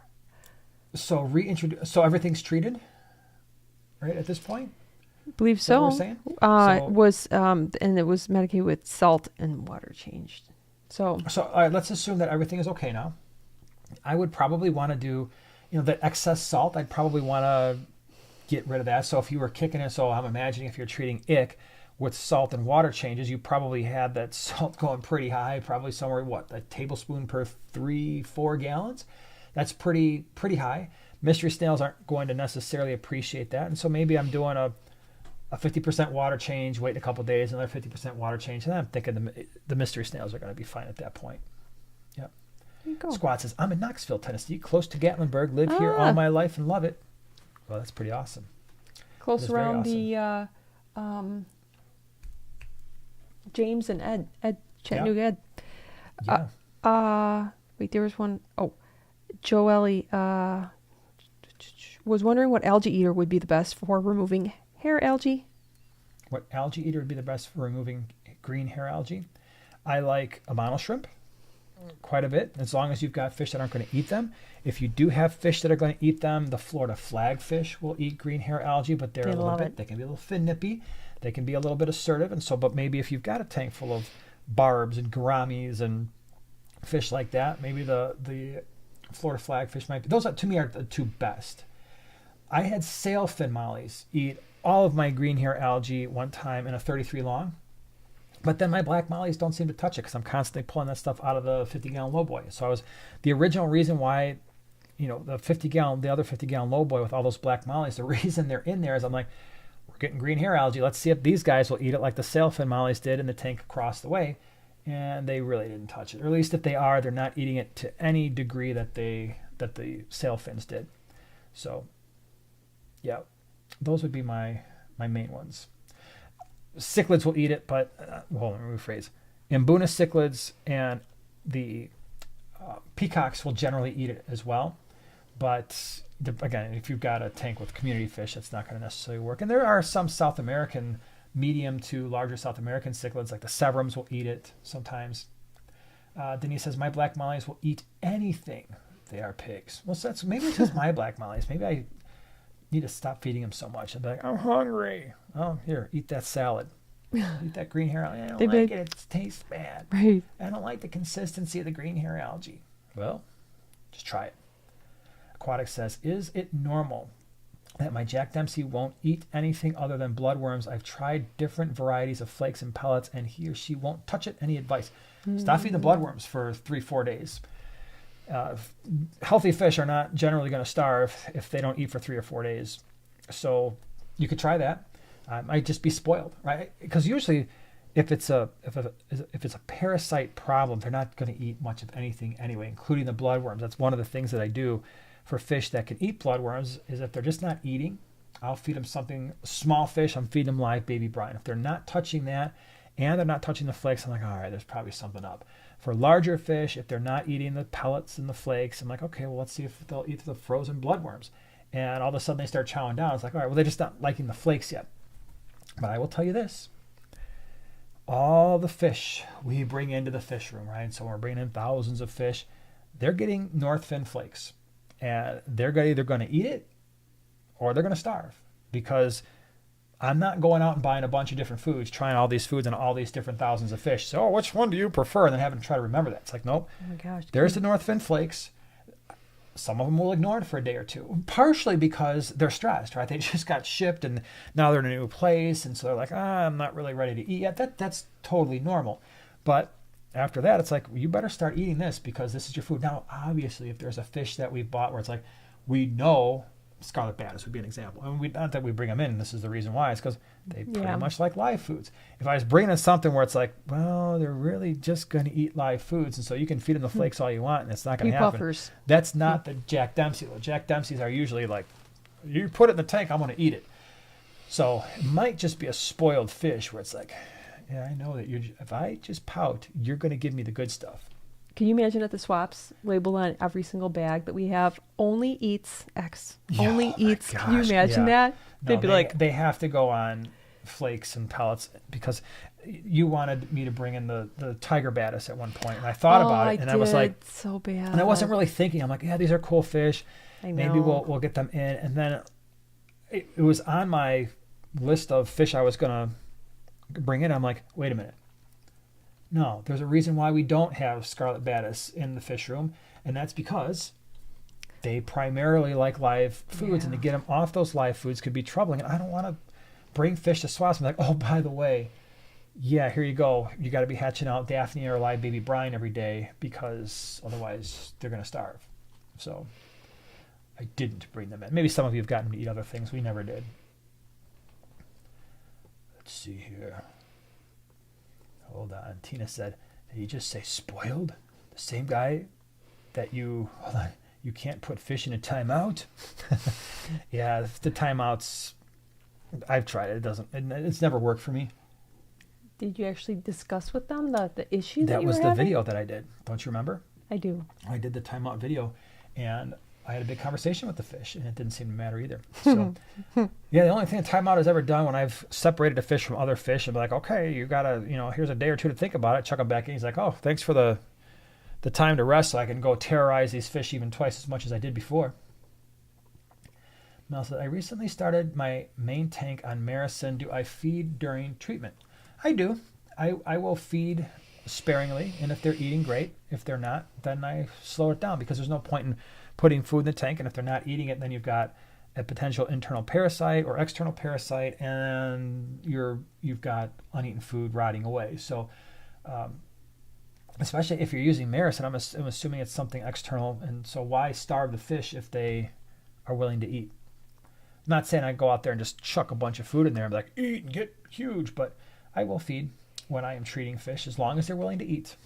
So reintroduce. So everything's treated, right? At this point, I believe is that so. what we're saying? It was and it was medicated with salt and water changed. So all right. Let's assume that everything is okay now. I would probably want to do, that excess salt. I'd probably want to get rid of that. So if you were kicking it, so I'm imagining if you're treating ick with salt and water changes, you probably had that salt going pretty high, probably somewhere, a tablespoon per 3-4 gallons. That's pretty high. Mystery snails aren't going to necessarily appreciate that. And so maybe I'm doing a 50% water change, waiting a couple days, another 50% water change. And I'm thinking the mystery snails are going to be fine at that point. Yep. there you go. Squad says, I'm in Knoxville, Tennessee, close to Gatlinburg, live here all my life and love it. Well, that's pretty awesome. Close That is very around awesome. the James and Ed Chattanooga Yeah. Ed. Wait, there was one. Oh, Joelle was wondering what algae eater would be the best for removing hair algae. What algae eater would be the best for removing green hair algae? I like a mono shrimp quite a bit, as long as you've got fish that aren't going to eat them. If you do have fish that are going to eat them, the Florida flagfish will eat green hair algae, but they can be a little fin nippy. They can be a little bit assertive, and so, but maybe if you've got a tank full of barbs and gouramis and fish like that, maybe the Florida flagfish might be. Those, to me, are the two best. I had sailfin mollies eat all of my green hair algae one time in a 33 long. But then my black mollies don't seem to touch it because I'm constantly pulling that stuff out of the 50-gallon lowboy. So the original reason why, the other 50-gallon lowboy with all those black mollies, the reason they're in there is I'm like, we're getting green hair algae. Let's see if these guys will eat it like the sailfin mollies did in the tank across the way. And they really didn't touch it. Or at least if they are, they're not eating it to any degree that the sailfins did. So, yeah, those would be my main ones. Cichlids will eat it, but let me rephrase. Mbuna cichlids and the peacocks will generally eat it as well. But again, if you've got a tank with community fish, that's not going to necessarily work. And there are some South American, medium to larger South American cichlids, like the severums will eat it sometimes. Denise says, my black mollies will eat anything. They are pigs. Well, so maybe it's just my black mollies. Maybe I need to stop feeding them so much. I'd be like, I'm hungry. Oh, here, eat that salad. Eat that green hair algae. I don't like it. It tastes bad. Right. I don't like the consistency of the green hair algae. Well, just try it. Aquatics says, is it normal that my Jack Dempsey won't eat anything other than bloodworms? I've tried different varieties of flakes and pellets, and he or she won't touch it. Any advice? Stop feeding the bloodworms for 3-4 days. Healthy fish are not generally going to starve if they don't eat for 3 or 4 days. So you could try that. Might just be spoiled, right? Because usually, if it's a parasite problem, they're not going to eat much of anything anyway, including the bloodworms. That's one of the things that I do for fish that can eat bloodworms is if they're just not eating, I'll feed them something small fish. I'm feeding them live baby brine. If they're not touching that and they're not touching the flakes, I'm like, all right, there's probably something up. For larger fish, if they're not eating the pellets and the flakes, I'm like, okay, well, let's see if they'll eat the frozen bloodworms. And all of a sudden they start chowing down. It's like, all right, well, they're just not liking the flakes yet. But I will tell you this. All the fish we bring into the fish room, right? So we're bringing in thousands of fish. They're getting North Fin flakes. And they're either going to eat it or they're going to starve. Because I'm not going out and buying a bunch of different foods, trying all these foods and all these different thousands of fish. So, which one do you prefer? And then having to try to remember that. It's like, nope. Oh my gosh. There's the North Fin flakes. some of them will ignore it for a day or two, partially because they're stressed, right? They just got shipped and now they're in a new place. And so they're like, I'm not really ready to eat yet. That's totally normal. But after that, it's like, you better start eating this because this is your food. Now, obviously, if there's a fish that we bought where it's like, we know scarlet baddest would be an example. I mean, not that we bring them in. This is the reason why. It's because they pretty much like live foods. If I was bringing in something where it's like, well, they're really just going to eat live foods, and so you can feed them the flakes all you want, and it's not going to happen. Puffers. That's not the Jack Dempsey. The Jack Dempseys are usually like, you put it in the tank, I'm going to eat it. So it might just be a spoiled fish where it's like, yeah, I know that if I just pout, you're going to give me the good stuff. Can you imagine at the swaps labeled on every single bag that we have, only eats X, only eats. Can you imagine that? No, They'd be like, they have to go on flakes and pellets because you wanted me to bring in the tiger baddest at one point, and I thought about it, and I was like, so bad. And I wasn't really thinking. I'm like, yeah, these are cool fish. I know. Maybe we'll get them in, and then it was on my list of fish I was gonna bring in. I'm like, wait a minute. No, there's a reason why we don't have scarlet baddest in the fish room, and that's because they primarily like live foods, and to get them off those live foods could be troubling. And I don't want to bring fish to swaps and be like, oh, by the way, yeah, here you go. You got to be hatching out Daphne or live baby brine every day because otherwise they're going to starve. So I didn't bring them in. Maybe some of you have gotten to eat other things. We never did. Let's see here. Hold on. Tina said, did you just say spoiled? The same guy that you can't put fish in a timeout? Yeah, the timeouts, I've tried it. It's never worked for me. Did you actually discuss with them the issue that you was were the having? video that I did. Don't you remember? I do. I did the timeout video, and I had a big conversation with the fish, and it didn't seem to matter either. So, yeah, the only thing a timeout has ever done when I've separated a fish from other fish and be like, okay, you got to, here's a day or two to think about it, chuck them back in. He's like, oh, thanks for the time to rest so I can go terrorize these fish even twice as much as I did before. Mel said, I recently started my main tank on Maricin. Do I feed during treatment? I do. I will feed sparingly, and if they're eating, great. If they're not, then I slow it down because there's no point in putting food in the tank, and if they're not eating it, then you've got a potential internal parasite or external parasite, and you've got uneaten food rotting away. So especially if you're using Maricin, I'm assuming it's something external, and so why starve the fish if they are willing to eat? I'm not saying I go out there and just chuck a bunch of food in there and be like, eat and get huge, but I will feed when I am treating fish as long as they're willing to eat.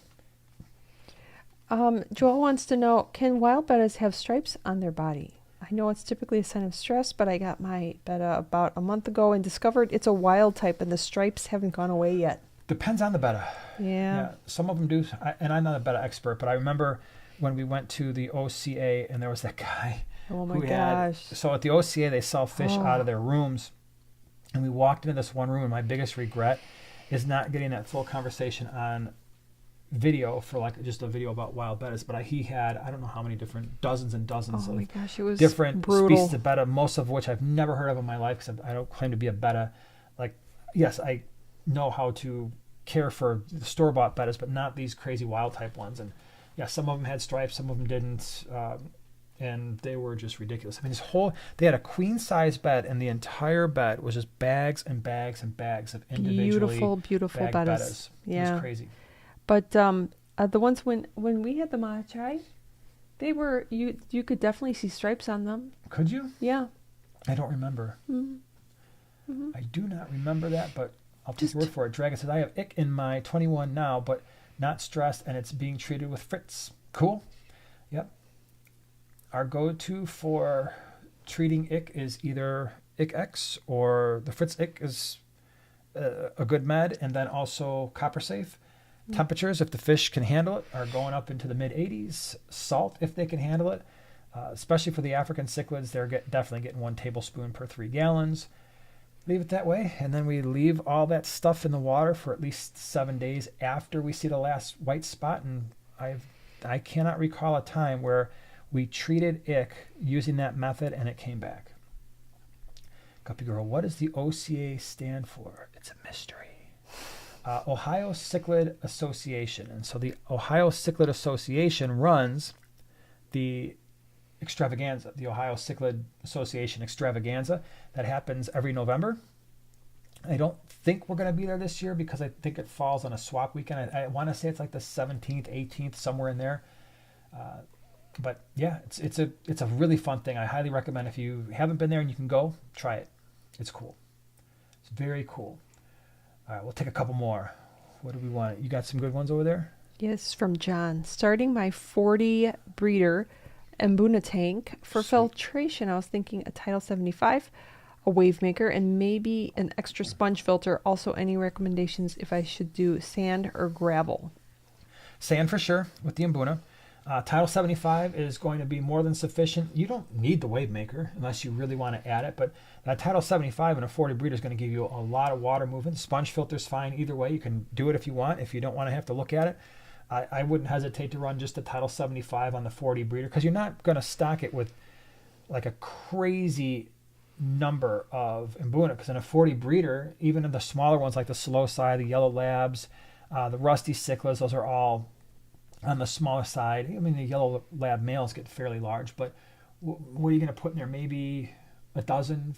Joel wants to know, can wild bettas have stripes on their body? I know it's typically a sign of stress, but I got my betta about a month ago and discovered it's a wild type and the stripes haven't gone away yet. Depends on the betta. Yeah. Some of them do, and I'm not a betta expert, but I remember when we went to the OCA and there was that guy. Oh my gosh. So at the OCA, they sell fish out of their rooms, and we walked into this one room, and my biggest regret is not getting that full conversation on video for like just a video about wild bettas, but he had I don't know how many different dozens and dozens of it was different brutal. species of betta, most of which I've never heard of in my life because I don't claim to be a betta. Like, yes, I know how to care for the store-bought bettas, but not these crazy wild type ones. And yeah, some of them had stripes, some of them didn't, and they were just ridiculous. I mean, they had a queen size bed, and the entire bed was just bags and bags and bags of individually beautiful bagged bettas. Yeah, it was crazy. But the ones when we had the Mahachai, they were you could definitely see stripes on them. Could you? Yeah. I don't remember. Mm-hmm. I do not remember that, but I'll take your word for it. Dragon says, I have ick in my 21 now, but not stressed, and it's being treated with Fritz. Cool. Yep. Our go-to for treating ick is either Ick X or the Fritz ick is a good med, and then also Copper Safe. Temperatures, if the fish can handle it, are going up into the mid-80s. Salt, if they can handle it, especially for the African cichlids, they're definitely getting 1 tablespoon per 3 gallons. Leave it that way, and then we leave all that stuff in the water for at least 7 days after we see the last white spot. And I cannot recall a time where we treated ick using that method and it came back. Guppy Girl, what does the OCA stand for? It's a mystery. Ohio Cichlid Association. And so the Ohio Cichlid Association runs the extravaganza, the Ohio Cichlid Association extravaganza that happens every November. I don't think we're going to be there this year because I think it falls on a swap weekend. I want to say it's like the 17th, 18th, somewhere in there. But yeah, it's a really fun thing. I highly recommend if you haven't been there and you can go, try it. It's cool. It's very cool. All right, we'll take a couple more. What do we want? You got some good ones over there? Yes, from John. Starting my 40 breeder Mbuna tank for Sweet. filtration, I was thinking a Tidal 75, a wave maker, and maybe an extra sponge filter. Also, any recommendations if I should do sand or gravel? Sand for sure with the Mbuna. Tidal 75 is going to be more than sufficient. You don't need the wave maker unless you really want to add it, but that Tidal 75 in a 40 breeder is going to give you a lot of water movement. Sponge filter's fine either way. You can do it if you want. If you don't want to have to look at it, I wouldn't hesitate to run just the Tidal 75 on the 40 breeder because you're not going to stock it with like a crazy number of Mbuna, because in a 40 breeder, even in the smaller ones like the slow side, the yellow labs, the rusty cichlids, those are all on the smaller side. I mean, the yellow lab males get fairly large, but what are you going to put in there? Maybe a dozen,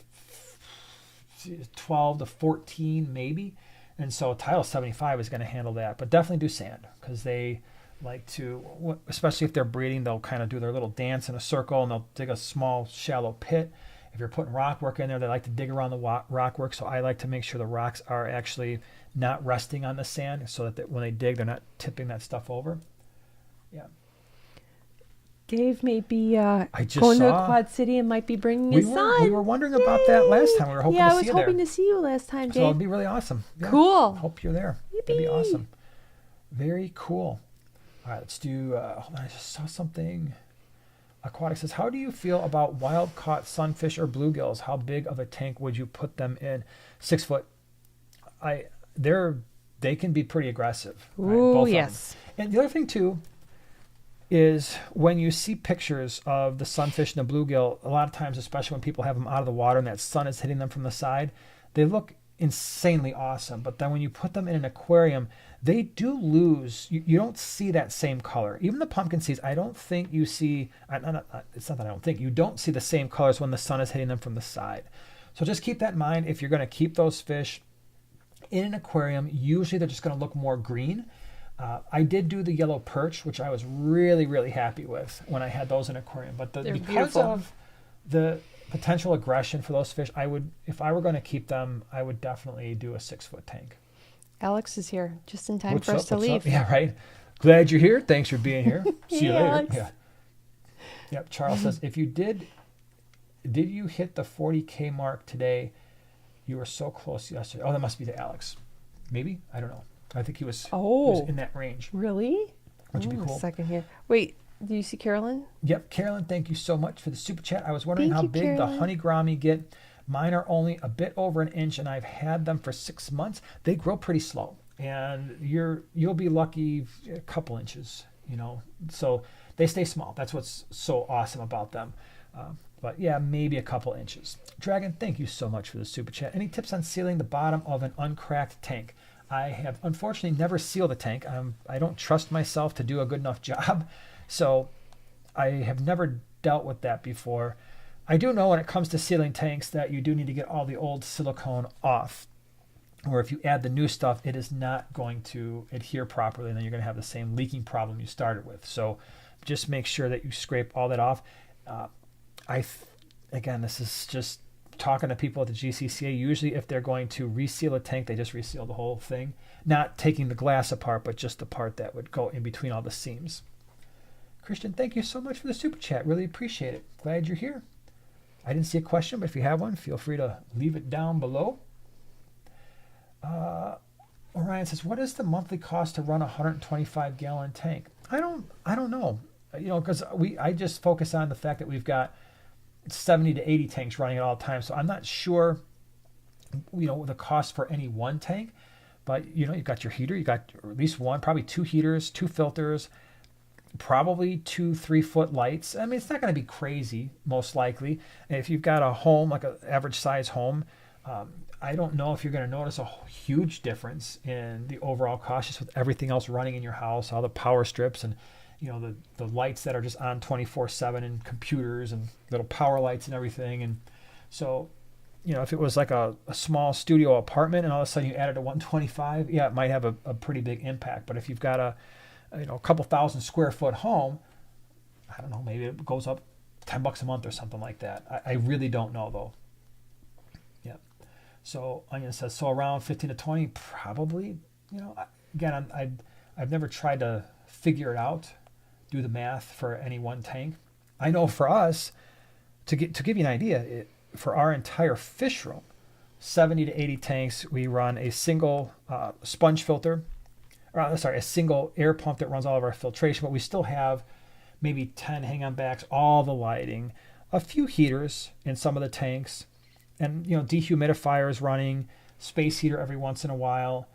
12 to 14 maybe. And so Tidal 75 is going to handle that, but definitely do sand because they like to, especially if they're breeding, they'll kind of do their little dance in a circle and they'll dig a small shallow pit. If you're putting rock work in there, they like to dig around the rock work. So I like to make sure the rocks are actually not resting on the sand so that when they dig, they're not tipping that stuff over. Yeah. Dave may be I just going to saw- Quad City and might be bringing his son. We were wondering about that last time. We were hoping Yeah, to I see was you there. hoping to see you last time, So it'd Dave. be really awesome. Yeah. Cool. Hope you're there. That'd be Yippee. awesome. Very cool. All right, let's do, hold on, I just saw something. Aquatics says, how do you feel about wild caught sunfish or bluegills? How big of a tank would you put them in? 6 foot. They can be pretty aggressive. Right? Ooh, Both of them. yes. And the other thing too is when you see pictures of the sunfish and the bluegill, a lot of times, especially when people have them out of the water and that sun is hitting them from the side, they look insanely awesome. But then when you put them in an aquarium, they do lose. You don't see that same color. Even the pumpkin seeds, I don't think you see. It's not that I don't think you don't see the same colors when the sun is hitting them from the side. So just keep that in mind. If you're going to keep those fish in an aquarium, usually they're just going to look more green. I did do the yellow perch, which I was really, really happy with when I had those in an aquarium. But They're because beautiful. of the potential aggression for those fish, I would, if I were going to keep them, I would definitely do a 6 foot tank. Alex is here just in time What's for us up? to What's leave. up? Yeah, right. Glad you're here. Thanks for being here. See you Hey, later. Alex. Yeah. Yep. Charles says, if you did you hit the 40K mark today? You were so close yesterday. Oh, that must be to Alex. Maybe? I don't know. I think he was in that range. Really? Which would be Hold on cool. a second here. Wait, do you see Carolyn? Yep. Carolyn, thank you so much for the super chat. I was wondering Thank how you, big Carolyn. the honey gourami get. Mine are only a bit over an inch, and I've had them for 6 months. They grow pretty slow, and you'll be lucky a couple inches, So they stay small. That's what's so awesome about them. But yeah, maybe a couple inches. Dragon, thank you so much for the super chat. Any tips on sealing the bottom of an uncracked tank? I have unfortunately never sealed a tank. I don't trust myself to do a good enough job, so I have never dealt with that before. I do know when it comes to sealing tanks that you do need to get all the old silicone off, or if you add the new stuff, it is not going to adhere properly, and then you're going to have the same leaking problem you started with. So just make sure that you scrape all that off. Again, this is just talking to people at the GCCA. Usually if they're going to reseal a tank, they just reseal the whole thing, not taking the glass apart, but just the part that would go in between all the seams. Christian, thank you so much for the super chat. Really appreciate it. Glad you're here. I didn't see a question, but if you have one, feel free to leave it down below. Orion says, what is the monthly cost to run a 125 gallon tank? I don't know, because I just focus on the fact that we've got 70 to 80 tanks running at all times. So I'm not sure, the cost for any one tank, but you've got your heater, you got at least one, probably 2 heaters, 2 filters, probably 2 3-foot lights. I mean, it's not going to be crazy, most likely. And if you've got a home, like an average size home, I don't know if you're going to notice a huge difference in the overall cost just with everything else running in your house, all the power strips and, the lights that are just on 24/7 and computers and little power lights and everything. And so, if it was like a small studio apartment and all of a sudden you added a 125, yeah, it might have a pretty big impact. But if you've got a couple thousand square foot home, I don't know, maybe it goes up $10 a month or something like that. I really don't know though. Yeah. So Onion says, so around 15 to 20, probably. Again, I've never tried to figure it out, do the math for any one tank. I know for us, to give you an idea, for our entire fish room, 70 to 80 tanks, we run a single sponge filter, a single air pump that runs all of our filtration, but we still have maybe 10 hang-on backs, all the lighting, a few heaters in some of the tanks, and dehumidifiers running, space heater every once in a while.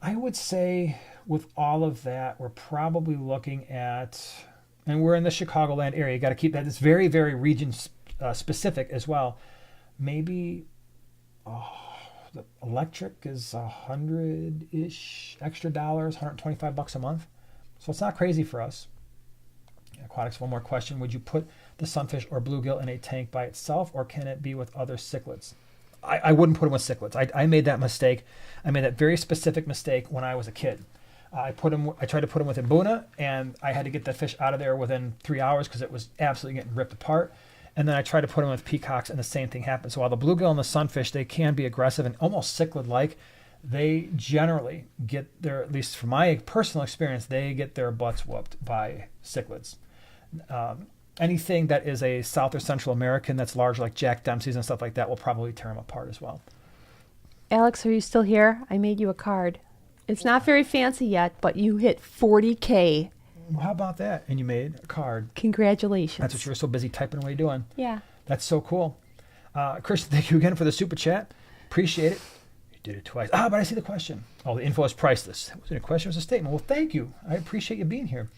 I would say with all of that, we're probably looking at, and we're in the Chicagoland area, you got to keep that, it's very, very region specific as well. Maybe the electric is $100-ish extra dollars, $125 a month. So it's not crazy for us. Aquatics, one more question. Would you put the sunfish or bluegill in a tank by itself, or can it be with other cichlids? I wouldn't put them with cichlids. I made that mistake. I made that very specific mistake when I was a kid. I tried to put them with Mbuna, and I had to get the fish out of there within 3 hours because it was absolutely getting ripped apart. And then I tried to put them with peacocks, and the same thing happened. So while the bluegill and the sunfish, they can be aggressive and almost cichlid-like, they generally get their, at least from my personal experience, they get their butts whooped by cichlids. Anything that is a South or Central American that's large, like Jack Dempsey's and stuff like that, will probably tear them apart as well. Alex, are you still here? I made you a card. It's not very fancy yet, but you hit 40K. Well, how about that? And you made a card. Congratulations. That's what you were so busy typing away doing. Yeah. That's so cool. Kristen, thank you again for the super chat. Appreciate it. You did it twice. But I see the question. Oh, the info is priceless. That wasn't a question, it was a statement. Well, thank you. I appreciate you being here.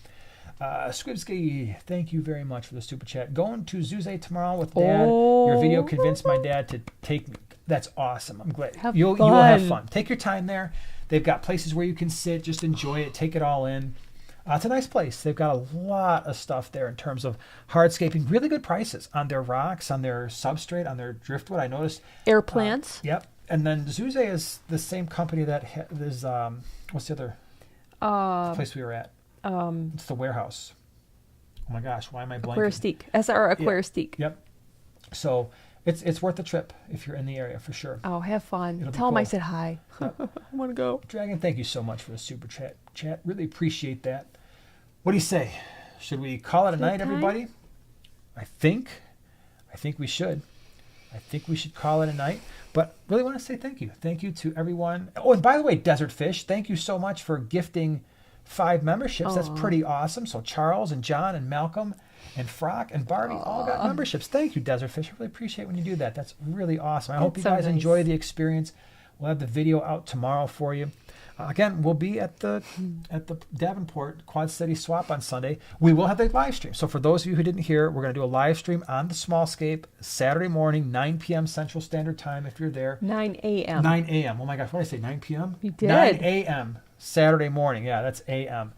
Squibsky, thank you very much for the super chat. Going to Zuze tomorrow with Dad. Your video convinced my dad to take me. That's awesome. I'm glad. You will have fun. Take your time there. They've got places where you can sit, just enjoy it, take it all in. It's a nice place. They've got a lot of stuff there in terms of hardscaping. Really good prices on their rocks, on their substrate, on their driftwood. I noticed. Air plants. Yep. And then Zuze is the same company that is, what's the other place we were at? It's the warehouse. Oh my gosh, why am I blanking? Aquaristique. SR Aquaristique. Yep. So it's worth the trip if you're in the area for sure. Oh, have fun. It'll Tell them I said hi. Yep. I want to go. Dragon, thank you so much for the super chat. Really appreciate that. What do you say? Should we call it a night, everybody? I think we should. I think we should call it a night. But really want to say thank you. Thank you to everyone. Oh, and by the way, Desert Fish, thank you so much for gifting 5 memberships. That's pretty awesome. So Charles and John and Malcolm and Frock and Barbie all got memberships. Thank you, Desert Fish. I really appreciate when you do that. That's really awesome. I hope you guys enjoy the experience. We'll have the video out tomorrow for you. Again, we'll be at the Davenport Quad City Swap on Sunday. We will have the live stream. So for those of you who didn't hear, we're going to do a live stream on the Smallscape Saturday morning, 9 p.m. Central Standard Time if you're there. 9 a.m. 9 a.m. Oh my gosh, what did I say, 9 p.m.? You did. 9 a.m. Saturday morning. Yeah, that's a.m.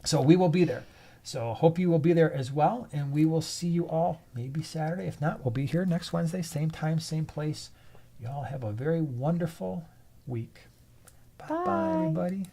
So we will be there. So hope you will be there as well. And we will see you all maybe Saturday. If not, we'll be here next Wednesday, same time, same place. You all have a very wonderful week. Bye, everybody.